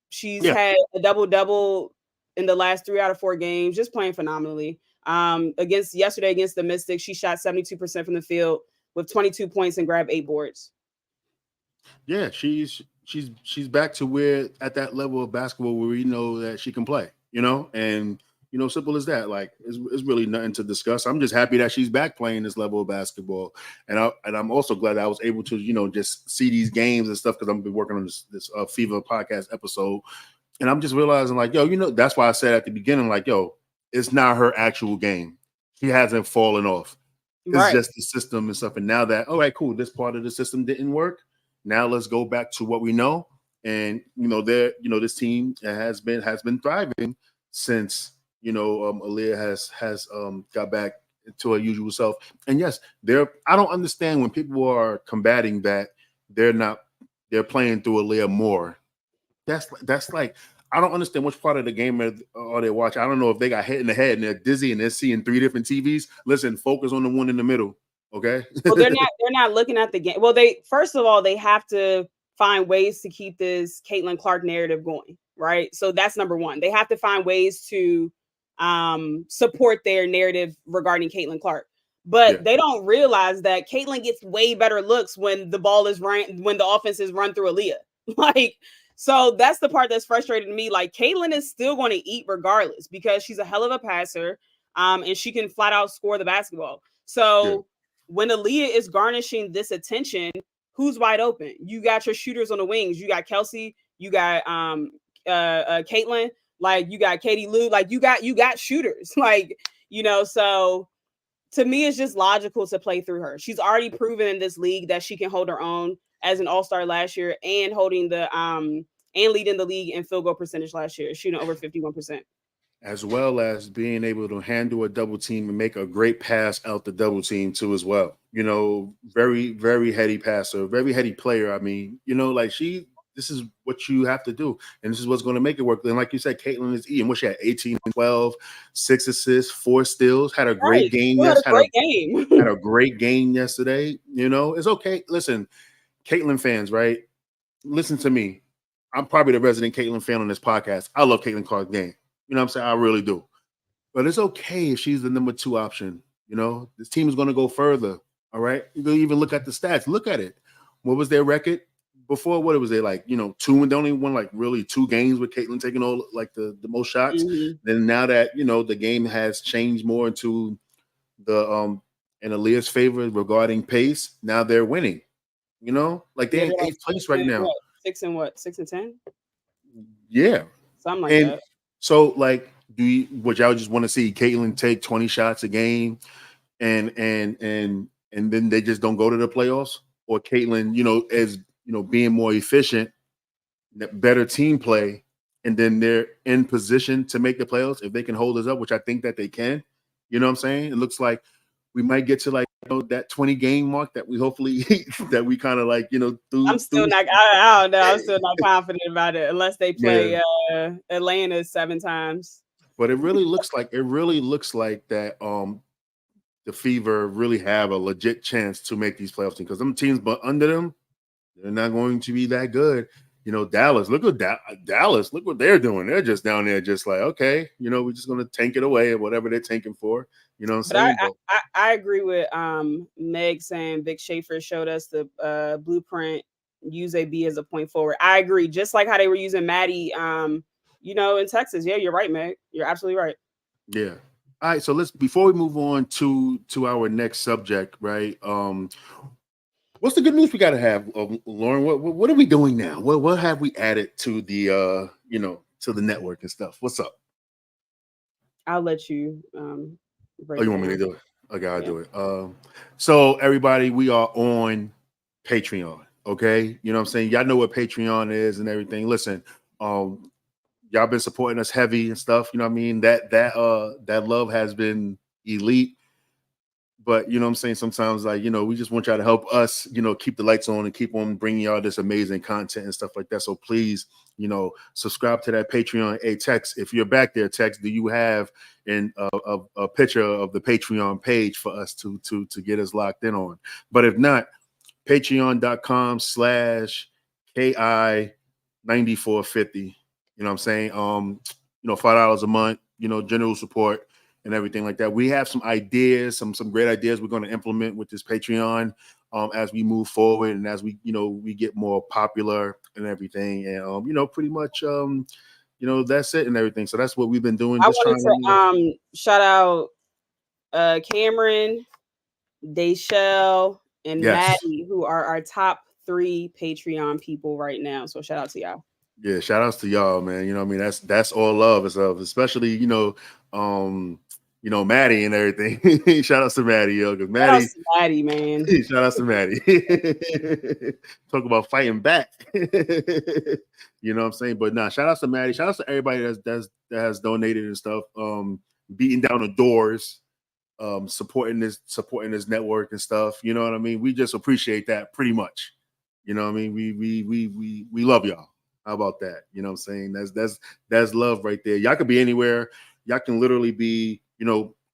She's had a double-double in the last 3 out of 4 games, just playing phenomenally. Yesterday against the Mystics, she shot 72% from the field with 22 points and grabbed 8 boards. Yeah, she's back to where at that level of basketball where we know that she can play, and simple as that. Like it's really nothing to discuss. I'm just happy that she's back playing this level of basketball, and I'm also glad that I was able to just see these games and stuff because I've been working on this Fever podcast episode, and I'm just realizing like that's why I said at the beginning like it's not her actual game. She hasn't fallen off. It's just the system and stuff. And now that all right, cool, this part of the system didn't work. Now let's go back to what we know, and this team has been thriving since. Aliyah has got back to her usual self. And yes, I don't understand when people are combating that they're playing through Aliyah more. That's like I don't understand which part of the game are they watching. I don't know if they got hit in the head and they're dizzy and they're seeing 3 different TVs. Listen, focus on the one in the middle. Okay. Well, they're not looking at the game. Well, first of all, they have to find ways to keep this Caitlin Clark narrative going, right? So that's number one. They have to find ways to support their narrative regarding Caitlin Clark. But they don't realize that Caitlin gets way better looks when the offense is run through Aliyah. So that's the part that's frustrating to me. Like Caitlin is still going to eat regardless because she's a hell of a passer, and she can flat out score the basketball. So when Aliyah is garnishing this attention, who's wide open? You got your shooters on the wings. You got Kelsey. You got Caitlin. Like you got Katie Lou, like you got shooters, so to me, it's just logical to play through her. She's already proven in this league that she can hold her own as an all-star last year and holding and leading the league in field goal percentage last year, shooting over 51%. As well as being able to handle a double team and make a great pass out the double team too as well. Very, very heady passer, very heady player. I mean, this is what you have to do. And this is what's going to make it work. And like you said, Caitlin is eating. What she had 18 and 12, 6 assists, 4 steals, had a great game. Had a great game yesterday. It's okay. Listen, Caitlin fans, right? Listen to me. I'm probably the resident Caitlin fan on this podcast. I love Caitlin Clark's game. You know what I'm saying? I really do. But it's okay if she's the number 2 option. This team is going to go further. All right. You can even look at the stats. Look at it. What was their record? Before, what was they like? 2 and they only won like really 2 games with Caitlin taking all like the most shots. Mm-hmm. Then now that the game has changed more into the in Aliyah's favor regarding pace, now they're winning. Like they're in 8th place right now. 6 and 10? Yeah, something like that. So like, would y'all just want to see Caitlin take 20 shots a game, and then they just don't go to the playoffs, or Caitlin, as being more efficient better team play, and then they're in position to make the playoffs if they can hold us up, which I think that they can. You know what I'm saying? It looks like we might get to that 20 game mark that we hopefully that we kind of I'm still not. I don't know. I'm still not confident about it unless they play Atlanta 7 times. But it really looks like that. The Fever really have a legit chance to make these playoffs because them teams, but under them, they're not going to be that good. Dallas. Look at Dallas. Look what they're doing. They're just down there, just like, okay, we're just going to tank it away at whatever they're tanking for. You know what I'm saying? I agree with Meg saying Vic Schaefer showed us the blueprint. Use AB as a point forward. I agree. Just like how they were using Maddie, in Texas. Yeah, you're right, Meg. You're absolutely right. Yeah. All right. So before we move on to our next subject, right? What's the good news we got to have, Lauren? What are we doing now? What have we added to the to the network and stuff? What's up? I'll let you. You want me to do it? Okay, I'll do it. So everybody, we are on Patreon. Okay, you know what I'm saying? Y'all know what Patreon is and everything. Listen, y'all been supporting us heavy and stuff. You know what I mean? That love has been elite. But you know what I'm saying? Sometimes we just want y'all to help us, keep the lights on and keep on bringing y'all this amazing content and stuff like that. So please, subscribe to that Patreon. Hey, Tex, if you're back there, Tex, do you have a picture of the Patreon page for us to get us locked in on? But if not, patreon.com/KI9450. You know what I'm saying? $5 a month, general support and everything like that. We have some ideas, some great ideas we're going to implement with this Patreon as we move forward and as we get more popular and everything. And pretty much that's it and everything. So that's what we've been doing. I wanted to shout out Cameron, Dayshell, and Maddie, who are our top 3 Patreon people right now. So shout out to y'all. Yeah, shout outs to y'all, man. You know what I mean? That's all love and stuff, especially, Maddie and everything. Shout outs to Maddie, yo. Because Maddie, man. Shout outs to Maddie. Talk about fighting back. You know what I'm saying? But shout outs to Maddie. Shout outs to everybody that has donated and stuff. Beating down the doors, supporting this network and stuff. You know what I mean? We just appreciate that pretty much. You know what I mean? We love y'all. How about that? You know what I'm saying? That's love right there. Y'all could be anywhere. Y'all can literally be,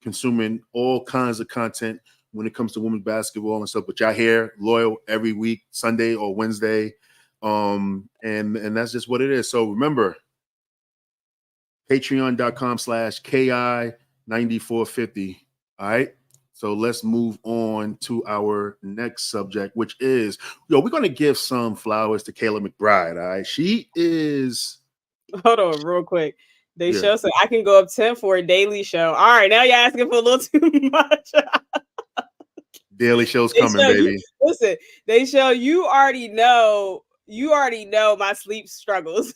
consuming all kinds of content when it comes to women's basketball and stuff. But y'all here loyal every week, Sunday or Wednesday. And that's just what it is. So remember, patreon.com/KI9450. All right. So let's move on to our next subject, which is, we're going to give some flowers to Kayla McBride. All right. She is. Hold on real quick. Show so I can go up 10 for a daily show. All right. Now you're asking for a little too much. Daily show's coming, baby. Listen, you already know my sleep struggles.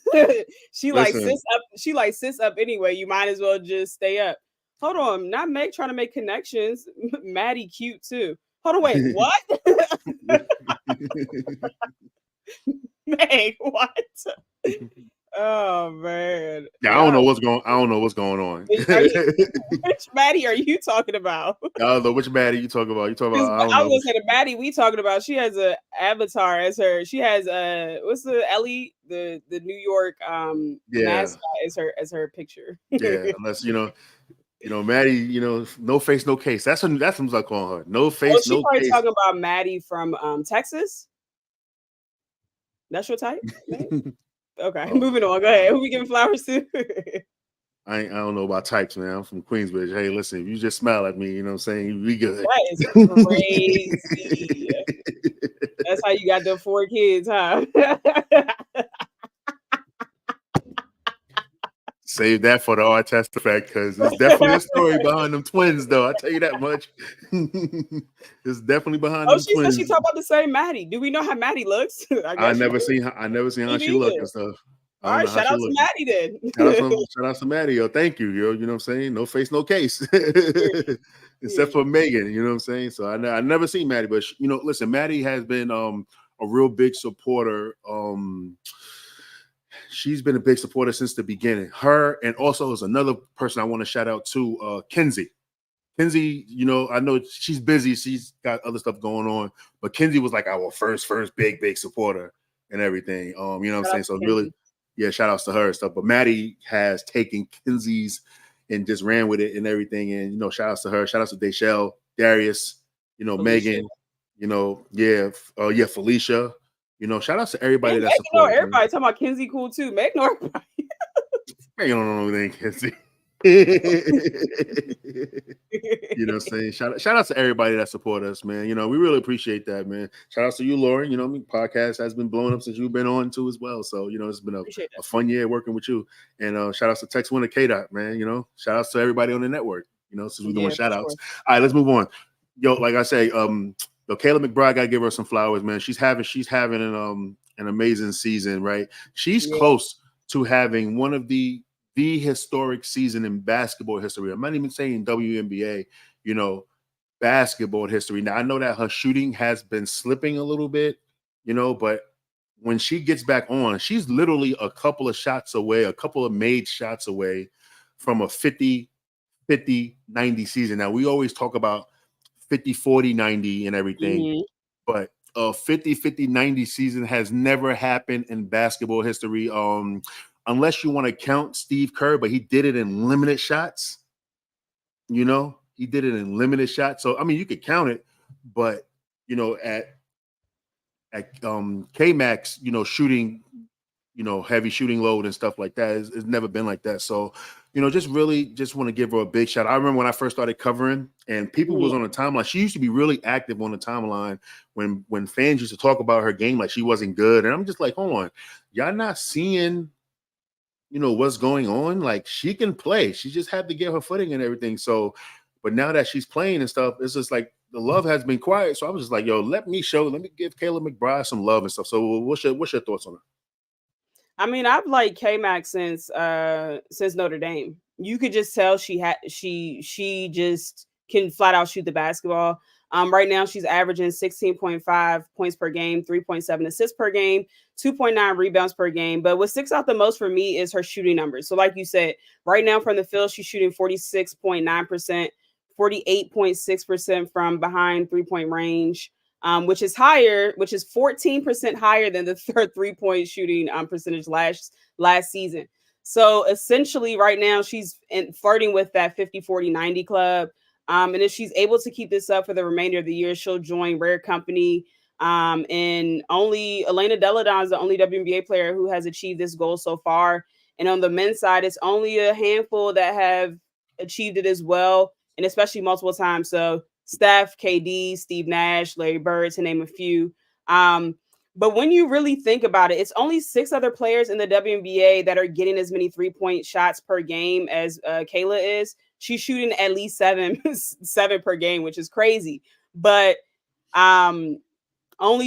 She sits up anyway. You might as well just stay up. Hold on, not Meg trying to make connections. Maddie cute too. Hold on, wait, what? Meg, what? Oh man. Yeah, I don't know what's going on. Which Maddie are you talking about? I don't know which Maddie you talking about. I was gonna say the Maddie we talking about. She has an avatar as her. She has what's the Ellie, the New York mascot as her picture. Yeah, unless Maddie, no face, no case. That's what I'm calling her. No face, no case. She's probably talking about Maddie from Texas. That's your type? Okay, moving on. Go ahead. Who we giving flowers to? I don't know about types, man. I'm from Queensbridge. Hey, listen, if you just smile at me, you know what I'm saying? We good. That is crazy. That's how you got the 4 kids, huh? Save that for the art test effect, because there's definitely a story behind them twins, though. I tell you that much. It's definitely behind them twins. Oh, she talked about the same Maddie. Do we know how Maddie looks? I never seen how she looked and stuff. All right, shout out to Maddie then. Shout out to Maddie, yo. Thank you, yo. You know what I'm saying? No face, no case. Except for Megan, you know what I'm saying? So I never seen Maddie, but listen, Maddie has been a real big supporter. she's been a big supporter since the beginning. Her, and also is another person I want to shout out to, Kenzie. Kenzie, you know, I know she's busy. She's got other stuff going on, but Kenzie was like our first big supporter and everything. You know what I'm saying? So really, yeah, shout outs to her and stuff. But Maddie has taken Kenzie's and just ran with it and everything. And, you know, shout outs to her. Shout outs to Dayshell, Darius, you know, Felicia. Megan, you know, Felicia. You know, shout outs to everybody that's supporting. Everybody talking about Kenzie cool too. Megan know everybody. Megan don't know anything, Kenzie. You know what I'm saying? Shout out to everybody that support us, man. You know, we really appreciate that, man. Shout out to you, Lauren. You know, podcast has been blowing up since you've been on too as well. So, you know, it's been a fun year working with you. And shout outs to Tex Winner K-Dot, man. You know, shout outs to everybody on the network, you know, since we're doing shout outs. Sure. All right, let's move on. Yo, like I say, Kayla McBride, gotta give her some flowers, man. She's having an amazing season, right? She's close to having one of the historic season in basketball history. I'm not even saying WNBA, you know, basketball history. Now, I know that her shooting has been slipping a little bit, you know, but when she gets back on, she's literally a couple of shots away, a couple of made shots away from a 50, 90 season. Now, we always talk about 50, 40, 90 and everything, but a 50, 90 season has never happened in basketball history. Unless you want to count Steve Kerr, but he did it in limited shots. You know, he did it in limited shots. So, I mean, you could count it, but, you know, at K-Max, you know, shooting, you know, heavy shooting load and stuff like that, it's never been like that. So, you know, just want to give her a big shout. I remember when I first started covering and people was on the timeline. She used to be really active on the timeline when fans used to talk about her game like she wasn't good. And I'm just like, hold on, y'all not seeing, you know, what's going on? Like, she can play. She just had to get her footing and everything. So, but now that she's playing and stuff, it's just like the love has been quiet. So I was just like, yo, let me give Kayla McBride some love and stuff. So what's your thoughts on her? I mean, I've liked K-Max since Notre Dame. You could just tell she just can flat out shoot the basketball. Right now she's averaging 16.5 points per game, 3.7 assists per game, 2.9 rebounds per game. But what sticks out the most for me is her shooting numbers. So like you said, right now from the field, she's shooting 46.9%, 48.6% from behind 3-point range. Which is 14% higher than the third 3-point shooting percentage last season. So essentially right now she's flirting with that 50, 40, 90 club. And if she's able to keep this up for the remainder of the year, she'll join rare company. And only Elena Deladon is the only WNBA player who has achieved this goal so far. And on the men's side, it's only a handful that have achieved it as well, and especially multiple times. So Steph, KD, Steve Nash, Larry Bird, to name a few. But when you really think about it, it's only 6 other players in the WNBA that are getting as many 3-point shots per game as Kayla is. She's shooting at least seven per game, which is crazy. But only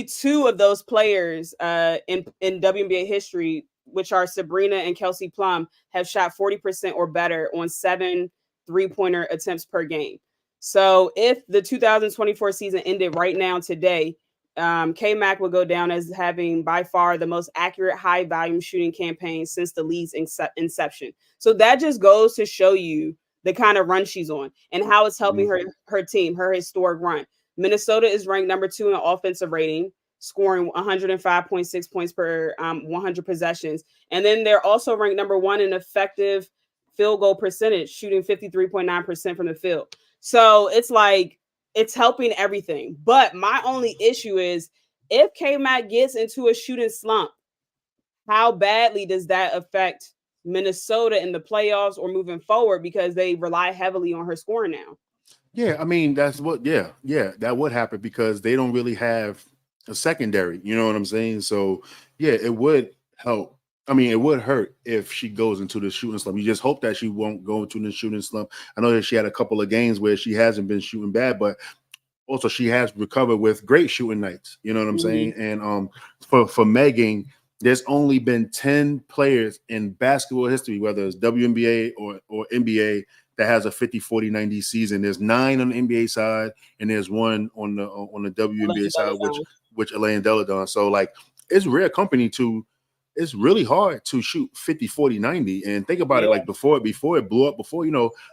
2 of those players in WNBA history, which are Sabrina and Kelsey Plum, have shot 40% or better on 7 3-pointer attempts per game. So if the 2024 season ended right now today, K-Mac would go down as having by far the most accurate high volume shooting campaign since the league's inception. So that just goes to show you the kind of run she's on and how it's helping her team, her historic run. Minnesota is ranked number 2 in offensive rating, scoring 105.6 points per 100 possessions. And then they're also ranked number 1 in effective field goal percentage, shooting 53.9% from the field. So it's like, it's helping everything. But my only issue is if K-Mac gets into a shooting slump, how badly does that affect Minnesota in the playoffs or moving forward, because they rely heavily on her scoring now? Yeah, I mean, that's what, that would happen because they don't really have a secondary. You know what I'm saying? So, yeah, it would help. I mean, it would hurt if she goes into the shooting slump. You just hope that she won't go into the shooting slump. I know that she had a couple of games where she hasn't been shooting bad, but also she has recovered with great shooting nights. You know what I'm saying? And for Megan, there's only been 10 players in basketball history, whether it's WNBA or NBA, that has a 50, 40, 90 season. There's 9 on the NBA side, and there's 1 on the WNBA side, which Aliyah Deladon. So like, it's rare company to it's really hard to shoot 50, 40, 90. And think about it, like before it blew up, before,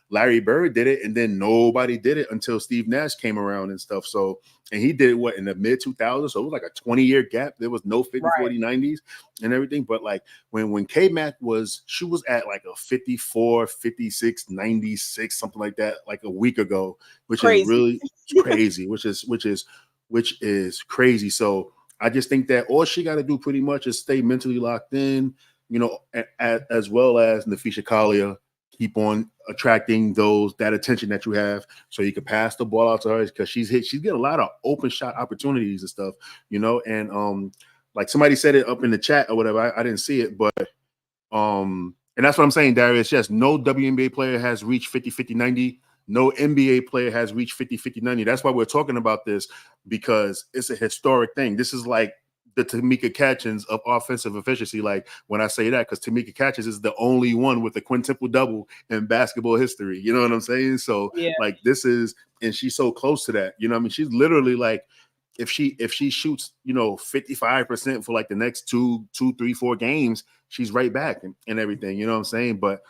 Larry Bird did it, and then nobody did it until Steve Nash came around and stuff. So, and he did it in the mid 2000s. So it was like a 20-year gap. There was no 50, 40, 90s and everything. But like when K-Mac she was at like a 54, 56, 96, something like that, like a week ago, which is really crazy, which is crazy. So I just think that all she got to do pretty much is stay mentally locked in, as well as Nafisha Kalia, keep on attracting that attention that you have, so you can pass the ball out to her, because she's getting a lot of open shot opportunities and stuff, and like somebody said it up in the chat or whatever. I didn't see it, but and that's what I'm saying, Darius. Yes, no WNBA player has reached 50, 50, 90. No NBA player has reached 50, 50, 90. That's why we're talking about this, because it's a historic thing. This is like the Tamika Catchings of offensive efficiency. Like when I say that, because Tamika Catchings is the only one with a quintuple double in basketball history. You know what I'm saying? So like this is, and she's so close to that. You know what I mean? She's literally like, if she shoots, 55% for like the next two, 3, 4 games, she's right back and everything. You know what I'm saying? But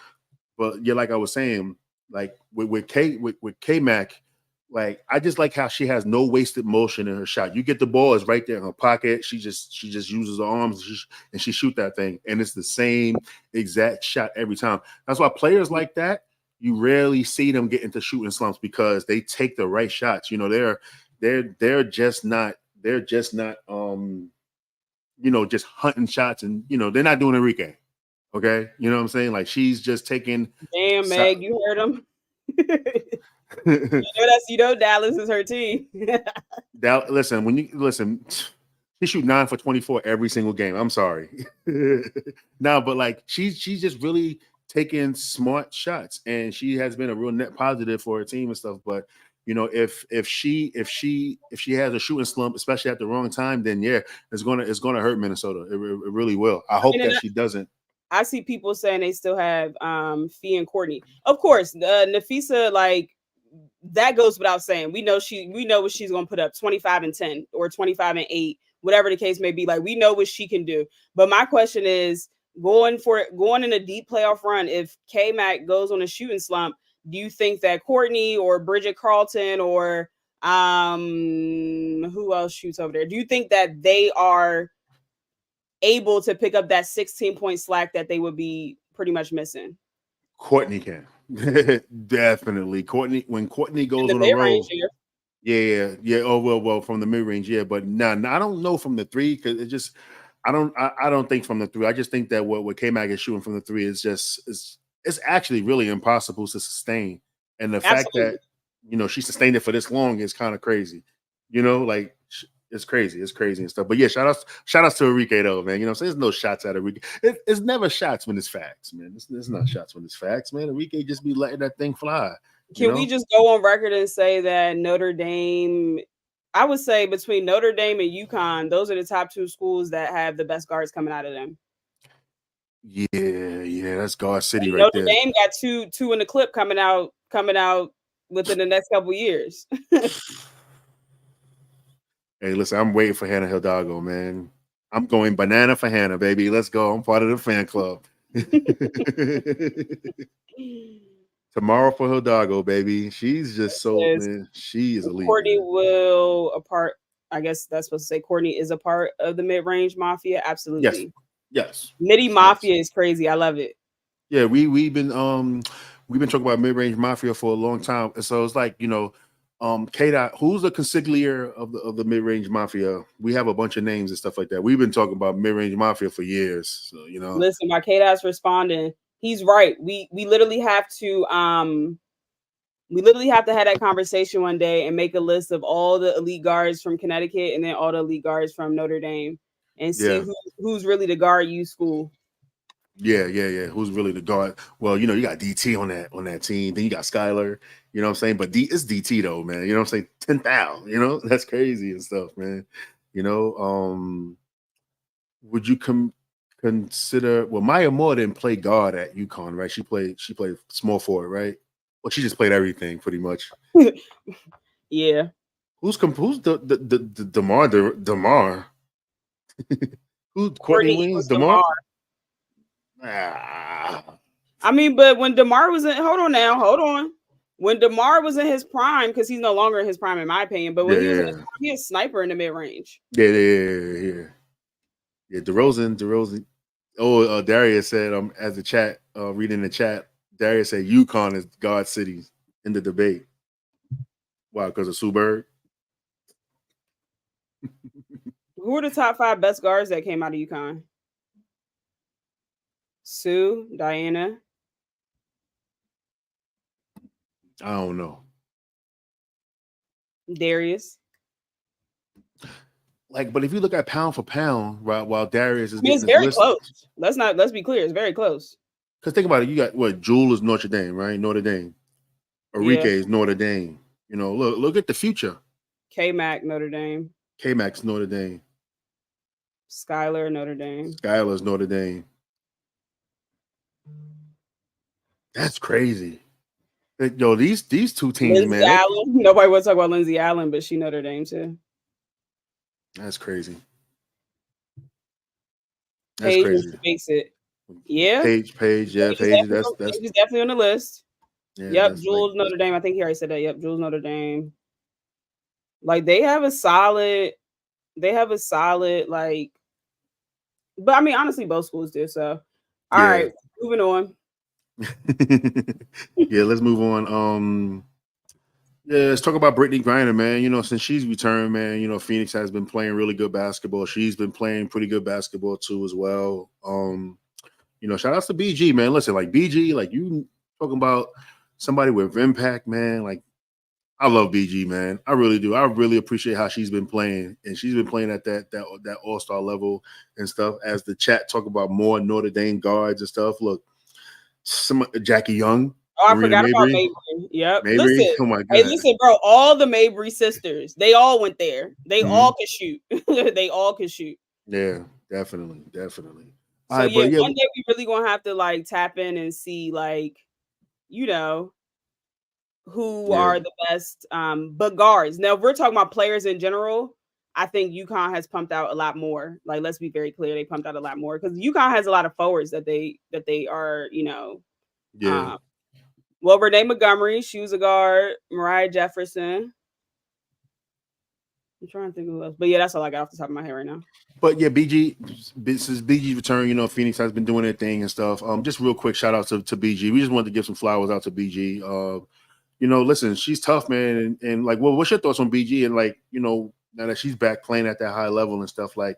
yeah, like I was saying, like with K-Mac, like I just like how she has no wasted motion in her shot. You get the ball, it's right there in her pocket. She just uses her arms and she shoot that thing, and it's the same exact shot every time. That's why players like that, you rarely see them get into shooting slumps, because they take the right shots. They're just not just hunting shots, and they're not doing Enrique. Okay, you know what I'm saying? Like she's just taking. Damn, Meg, you heard him. Dallas is her team. Listen, she shoot 9 for 24 every single game. I'm sorry. No, but like she's just really taking smart shots, and she has been a real net positive for her team and stuff. But if she has a shooting slump, especially at the wrong time, then it's gonna hurt Minnesota. It really will. I hope that she doesn't. I see people saying they still have Fee and Courtney. Of course, Nafisa, like that goes without saying. We know what she's gonna put up, 25 and 10 or 25 and 8, whatever the case may be. Like we know what she can do. But my question is, going in a deep playoff run, if K-Mac goes on a shooting slump, do you think that Courtney or Bridget Carlton or who else shoots over there? Do you think that they are able to pick up that 16-point slack that they would be pretty much missing? Courtney can. Definitely. When Courtney goes on a roll. Yeah. Oh, well, from the mid-range, yeah. But I don't know from the 3, because it just I don't think from the 3. I just think that what K-Mac is shooting from the 3 is just it's actually really impossible to sustain. And the fact that she sustained it for this long is kind of crazy. Like it's crazy and stuff. But yeah, shout outs to Enrique though, man. So there's no shots at Enrique. It's never shots when it's facts, man. It's not shots when it's facts, man. Enrique just be letting that thing fly. Can we just go on record and say that Notre Dame, I would say between Notre Dame and UConn, those are the top 2 schools that have the best guards coming out of them. Yeah, that's Guard City right Notre there. Dame got two in the clip coming out within the next couple years. Hey, listen, I'm waiting for Hannah Hidalgo, man. I'm going banana for Hannah, baby. Let's go. I'm part of the fan club. Tomorrow for Hidalgo, baby. She's just man. She is elite. Courtney I guess that's supposed to say Courtney is a part of the mid-range mafia. Absolutely. Yes. Midi Mafia is crazy. I love it. Yeah, we've been talking about mid-range mafia for a long time. And so it's like, K-Dot, who's the consigliere of the mid-range mafia? We have a bunch of names and stuff like that. We've been talking about mid-range mafia for years. So, Listen, my K-Dot's responding. He's right. We literally have to have that conversation one day and make a list of all the elite guards from Connecticut and then all the elite guards from Notre Dame and see who's really the guard you school. Yeah. Who's really the guard? Well, you got DT on that team. Then you got Skylar. You know what I'm saying? But it's DT though, man. You know what I'm saying? 10,000. That's crazy and stuff, man. Would you consider? Well, Maya Moore didn't play guard at UConn, right? She played small forward, right? Well, she just played everything pretty much. Yeah. Who's the DeMar? Who? Courtney Williams, DeMar? I mean, but when DeMar was in, hold on. When DeMar was in his prime, because he's no longer in his prime, in my opinion, but when he was in his prime, he was a sniper in the mid range. Yeah. DeRozan. Oh, Darius said, as the chat, reading the chat, Darius said UConn is God City in the debate. Why? Because of Sue Bird? Who are the top 5 best guards that came out of UConn? Sue, Diana. I don't know. Darius. But if you look at pound for pound, right, while Darius is it's very close. Let's be clear, it's very close. Because think about it, you got what? Jewel is Notre Dame, right? Notre Dame. Enrique is Notre Dame. Look at the future. K-Mac, Notre Dame. K-Mac's Notre Dame. Skylar, Notre Dame. Skylar's Notre Dame. That's crazy. Yo, these two teams, Lindsay Allen. Nobody wants to talk about Lindsay Allen, but she Notre Dame too. That's crazy. Paige crazy. Makes it. Yeah. Paige. Yeah, Paige. That's definitely on the list. Yeah, Jules Notre Dame. I think he already said that. Yep, Jules Notre Dame. They have a solid. But I mean, honestly, both schools do. So, all right, moving on. Yeah, let's move on. Let's talk about Brittney Griner, man. Since she's returned, man, Phoenix has been playing really good basketball. She's been playing pretty good basketball too, as well. Shout outs to BG, man. Listen, BG, you talking about somebody with impact, man. I love BG, man. I really do. I really appreciate how she's been playing, and she's been playing at that all-star level and stuff. As the chat talk about more Notre Dame guards and stuff. Look, Jackie Young. Oh, I forgot about Mabry. Yep. Listen, oh my God. Hey, listen, bro. All the Mabry sisters, they all went there. They all can shoot. They all can shoot. Yeah, definitely. So one day we really gonna have to tap in and see who are the best but guards. Now, if we're talking about players in general, I think UConn has pumped out a lot more. Let's be very clear, they pumped out a lot more because UConn has a lot of forwards that they are, Renee Montgomery, she was a guard. Mariah Jefferson. I'm trying to think of who else. But that's all I got off the top of my head right now. But BG, since BG's return, Phoenix has been doing their thing and stuff. Just real quick shout out to BG. We just wanted to give some flowers out to BG. Listen, she's tough, man. And what's your thoughts on BG? And now that she's back playing at that high level and stuff, you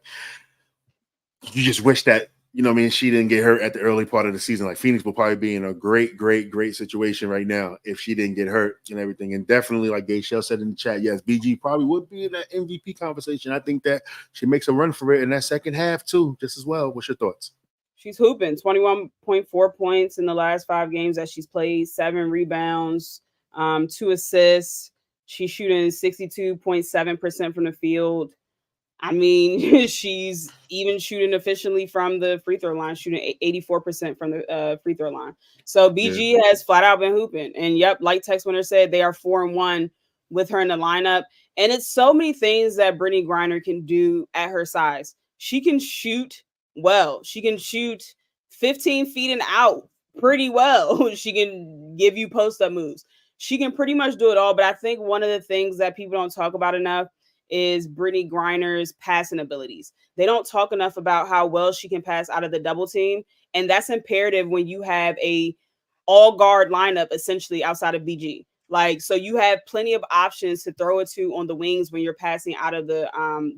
just wish that, she didn't get hurt at the early part of the season. Phoenix will probably be in a great situation right now if she didn't get hurt and everything. And definitely, like Gayshell said in the chat, yes, BG probably would be in that MVP conversation. I think that she makes a run for it in that second half too, just as well. What's your thoughts? She's hooping 21.4 points in the last 5 games that she's played, 7 rebounds, 2 assists. She's shooting 62.7% from the field. I mean, she's even shooting efficiently from the free throw line, shooting 84% from the free throw line. So BG has flat out been hooping. And like Tex Winter said, they are 4-1 with her in the lineup. And it's so many things that Brittney Griner can do at her size. She can shoot well. She can shoot 15 feet and out pretty well. She can give you post-up moves. She can pretty much do it all. But I think one of the things that people don't talk about enough is Brittney Griner's passing abilities. They don't talk enough about how well she can pass out of the double team. And that's imperative when you have a all guard lineup, essentially outside of BG. So you have plenty of options to throw it to on the wings when you're passing out of the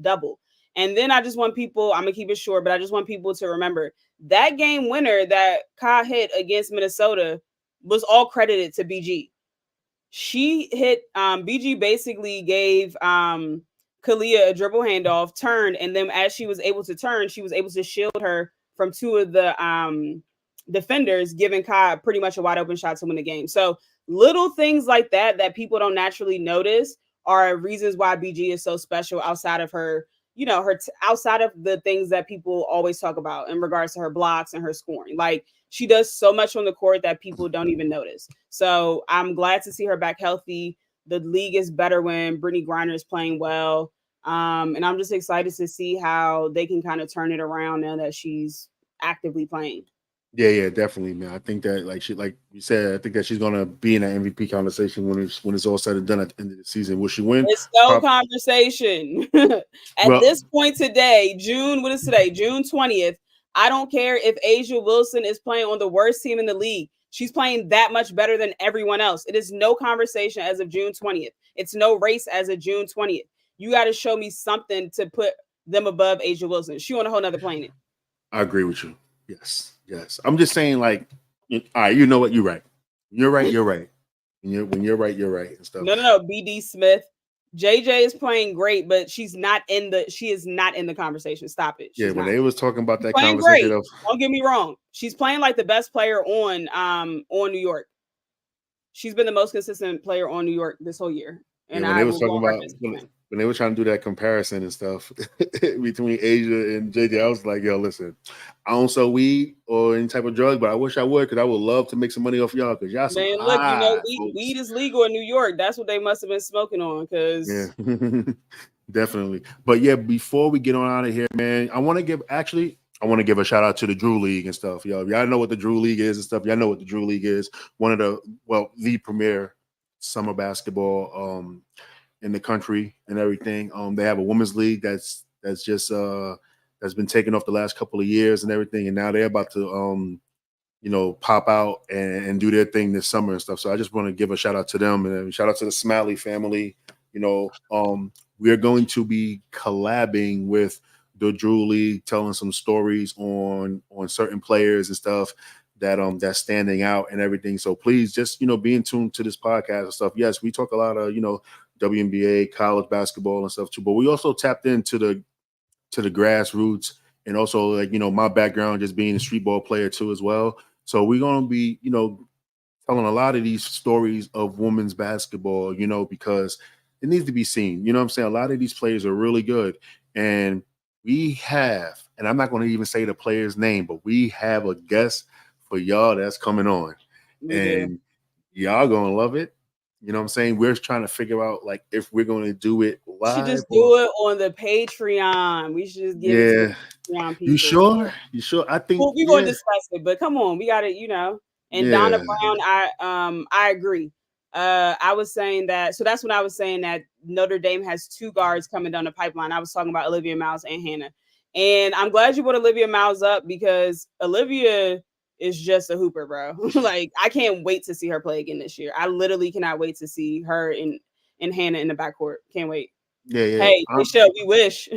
double. And then I just want people, I'm going to keep it short, but I just want people to remember that game winner that Kai hit against Minnesota was all credited to BG. She hit, BG basically gave Aliyah a dribble handoff, turned, and then as she was able to turn, she was able to shield her from 2 of the defenders, giving Kai pretty much a wide open shot to win the game. So little things like that people don't naturally notice are reasons why BG is so special outside of her, outside of the things that people always talk about in regards to her blocks and her scoring. She does so much on the court that people don't even notice. So I'm glad to see her back healthy. The league is better when Brittney Griner is playing well. And I'm just excited to see how they can kind of turn it around now that she's actively playing. Yeah, definitely, man. I think that, like you said, I think that she's gonna be in that MVP conversation when it's all said and done at the end of the season. Will she win? It's no conversation. At this point today, what is today? June 20th. I don't care if Asia Wilson is playing on the worst team in the league. She's playing that much better than everyone else. It is no conversation as of June 20th. It's no race as of June 20th. You got to show me something to put them above Asia Wilson. She on a whole nother planet. I agree with you. Yes. I'm just saying, like, all right, you know what? You're right. You're right. When you're right, you're right and stuff. No. BD Smith. JJ is playing great, but she is not in the conversation. Stop it. She's when they was talking about that conversation great. Don't get me wrong. She's playing like the best player on New York. She's been the most consistent player on New York this whole year. And when they was talking about when they were trying to do that comparison and stuff between Asia and JJ, I was like, yo, listen, I don't sell weed or any type of drug, but I wish I would, because I would love to make some money off y'all, because y'all some weed is legal in New York. That's what they must have been smoking on, because definitely. But yeah, before we get on out of here, man, I want to give a shout out to the Drew League and stuff. Y'all know what the Drew League is and stuff. Y'all know what the Drew League is. One of the premier summer basketball in the country and everything. They have a women's league that's been taken off the last couple of years and everything, and now they're about to pop out and do their thing this summer and stuff. So I just want to give a shout out to them, and shout out to the Smalley family. We are going to be collabing with the Drew League, telling some stories on certain players and stuff that's standing out and everything. So please just be in tune to this podcast and stuff. Yes, we talk a lot of WNBA, college basketball and stuff too, but we also tapped into the grassroots, and also, like, my background just being a street ball player too as well. So we're gonna be telling a lot of these stories of women's basketball, because it needs to be seen. You know what I'm saying? A lot of these players are really good, and we have, and I'm not going to even say the player's name, but we have a guest for y'all that's coming on, and y'all gonna love it. You know what I'm saying? We're trying to figure out, like, if we're going to do it live. We should just do it on the Patreon. We should just give it to the Patreon people. You sure? I think we're going to discuss it, but come on, we got it, And Donna Brown, I agree. I was saying that, so that's when I was saying that Notre Dame has 2 guards coming down the pipeline. I was talking about Olivia Miles and Hannah. And I'm glad you brought Olivia Miles up, because Olivia is just a hooper, bro. Like, I can't wait to see her play again this year. I literally cannot wait to see her and Hannah in the backcourt. Can't wait. Yeah. Hey, Michelle, we wish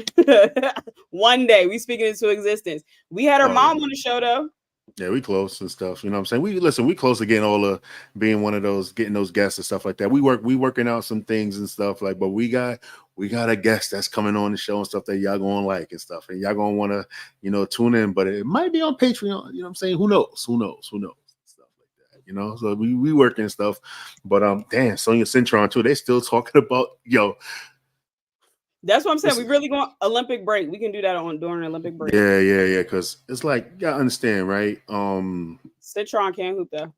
one day we speak it into existence. We had her mom on the show though. Yeah, we close and stuff. You know what I'm saying? We close to getting being one of those, getting those guests and stuff like that. We working out some things and stuff, like, but we got a guest that's coming on the show and stuff that y'all gonna like and stuff, and y'all gonna want to tune in. But it might be on Patreon. You know what I'm saying? Who knows? Stuff like that. So we working stuff. But damn, Sonia Cintron too. They still talking about That's what I'm saying. We really going Olympic break. We can do that during the Olympic break. Yeah. Because it's like, you gotta understand, right? Citron can't hoop though.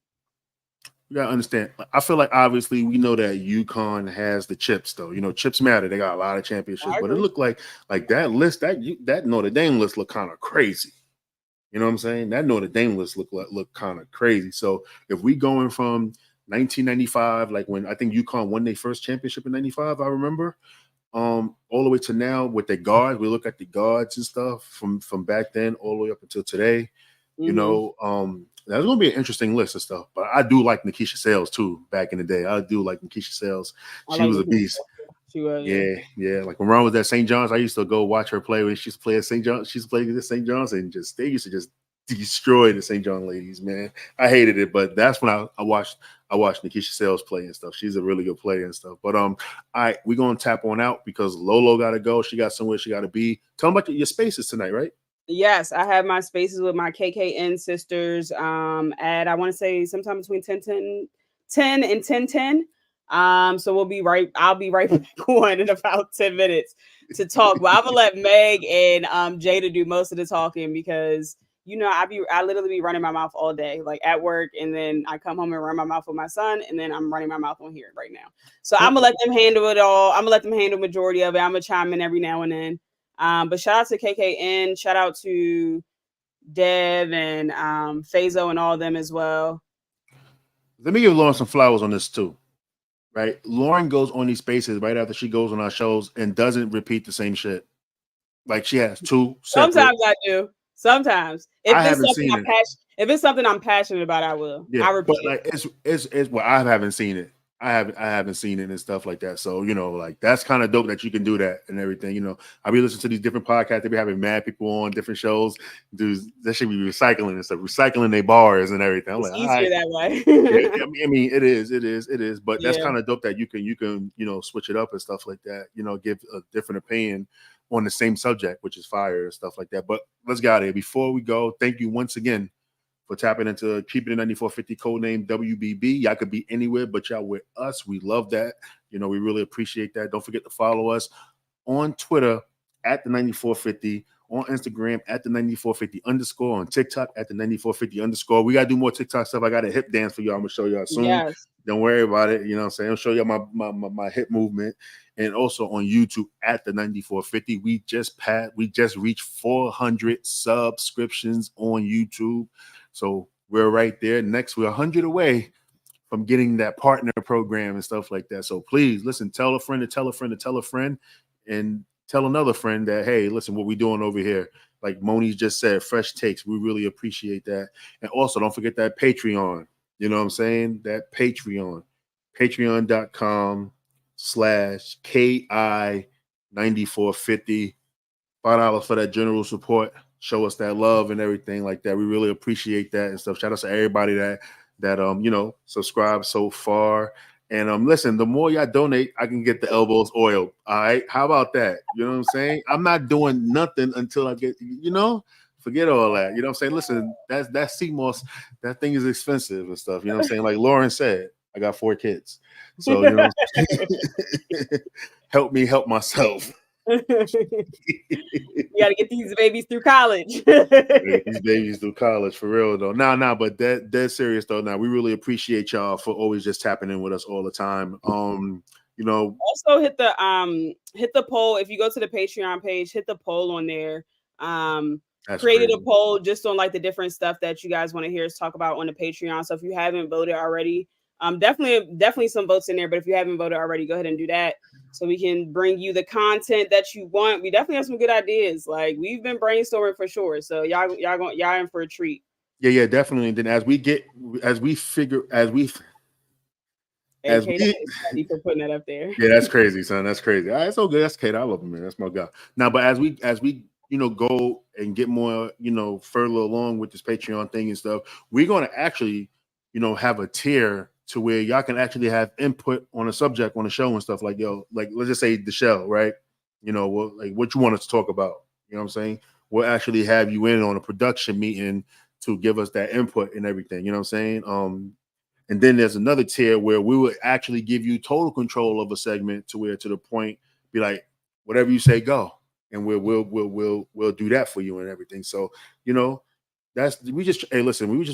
You gotta understand. I feel like, obviously we know that UConn has the chips though. Chips matter. They got a lot of championships, but it looked like that list, that Notre Dame list looked kind of crazy. You know what I'm saying? That Notre Dame list looked kind of crazy. So if we going from 1995, like when I think UConn won their first championship in 95, I remember. All the way to now with the guards, we look at the guards and stuff from back then all the way up until today. That's gonna be an interesting list of stuff. But I do like Nikisha Sales too. Back in the day, I do like Nikisha Sales. She was a beast. She was. Yeah. Like when Ron was at St. John's, I used to go watch her play when she used to play at St. John's. She used to play at St. John's, and they used to just destroy the St. John ladies, man. I hated it, but that's when I watched Nikisha Sales play and stuff. She's a really good player and stuff. But all right, we're gonna tap on out because Lolo gotta go. She got somewhere she gotta be. Tell them about your spaces tonight, right? Yes, I have my spaces with my KKN sisters at, I want to say, sometime between 10 and 10:10. So I'll be right back on in about 10 minutes to talk. But I'm gonna let Meg and Jada do most of the talking because I literally be running my mouth all day, like at work, and then I come home and run my mouth with my son, and then I'm running my mouth on here right now. So I'm gonna let them handle it all. I'm gonna let them handle majority of it. I'm gonna chime in every now and then. But shout out to KKN, shout out to Dev and Fazo and all of them as well. Let me give Lauren some flowers on this too. Right, Lauren goes on these spaces right after she goes on our shows and doesn't repeat the same shit. Like she has two separate. Sometimes I do. Sometimes if I it's haven't something seen it. if it's something I'm passionate about, I will. Yeah, I repeat but like it's well, I haven't seen it. I haven't seen it and stuff like that. So like that's kind of dope that you can do that and everything. I be listening to these different podcasts. They be having mad people on different shows. Dudes, that should be recycling and stuff, recycling their bars and everything. I'm it's like, easier that way. yeah, I mean, it is. But that's kind of dope that you can switch it up and stuff like that. Give a different opinion on the same subject, which is fire and stuff like that. But let's get out of here. Before we go, thank you once again for tapping into Keeping It 9450, codename WBB. Y'all could be anywhere, but y'all with us. We love that. We really appreciate that. Don't forget to follow us on Twitter at the 9450, on Instagram at the 9450 _, on TikTok at the 9450 _. We got to do more TikTok stuff. I got a hip dance for y'all. I'm going to show y'all soon. Yes. Don't worry about it. I'm saying? I'll show y'all my hip movement. And also on YouTube at the 9450. We just reached 400 subscriptions on YouTube. So we're right there. Next, we're 100 away from getting that partner program and stuff like that. So please listen, tell a friend to tell a friend to tell a friend and tell another friend that, hey, listen, what we're doing over here. Like Moni's just said, fresh takes. We really appreciate that. And also don't forget that Patreon. You know what I'm saying? That Patreon. Patreon.com/KI9450. $5 for that general support. Show us that love and everything like that. We really appreciate that and stuff. Shout out to everybody that subscribe so far. And listen, the more y'all donate, I can get the elbows oiled. All right. How about that? You know what I'm saying? I'm not doing nothing until I get, forget all that. You know what I'm saying? Listen, that's CMOS, that thing is expensive and stuff. You know what I'm saying? Like Lauren said, I got 4 kids. So help me help myself. You got to get these babies through college. These babies through college for real though. But dead serious though. Now we really appreciate y'all for always just tapping in with us all the time. Also hit the poll. If you go to the Patreon page, hit the poll on there. Created a poll just on like the different stuff that you guys want to hear us talk about on the Patreon. So if you haven't voted already, definitely some votes in there. But if you haven't voted already, go ahead and do that, so we can bring you the content that you want. We definitely have some good ideas. Like we've been brainstorming for sure. So y'all in for a treat. Yeah, definitely. And then as we for putting that up there. Yeah, that's crazy, son. That's crazy. All right, it's all good. That's Kate. I love him, man. That's my guy. Now, but as we go and get more, further along with this Patreon thing and stuff, we're gonna actually, have a tier to where y'all can actually have input on a subject on the show and stuff. Like, like let's just say the show, right? Like what you want us to talk about. You know what I'm saying? We'll actually have you in on a production meeting to give us that input and everything. You know what I'm saying? And then there's another tier where we would actually give you total control of a segment to the point, be like, whatever you say, go, and we'll do that for you and everything. So we just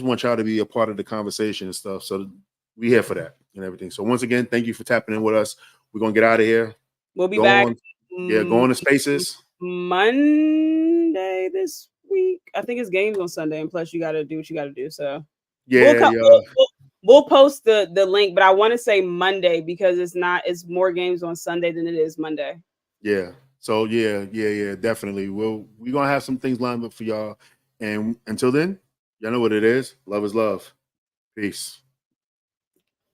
want y'all to be a part of the conversation and stuff. So we here for that and everything. So once again, thank you for tapping in with us. We're gonna get out of here. We'll be back. Going to Spaces Monday this week. I think it's games on Sunday, and plus you got to do what you got to do. So we'll post the link, but I want to say Monday because it's more games on Sunday than it is Monday. Yeah. So yeah, definitely. We're gonna have some things lined up for y'all. And until then, y'all know what it is. Love is love. Peace.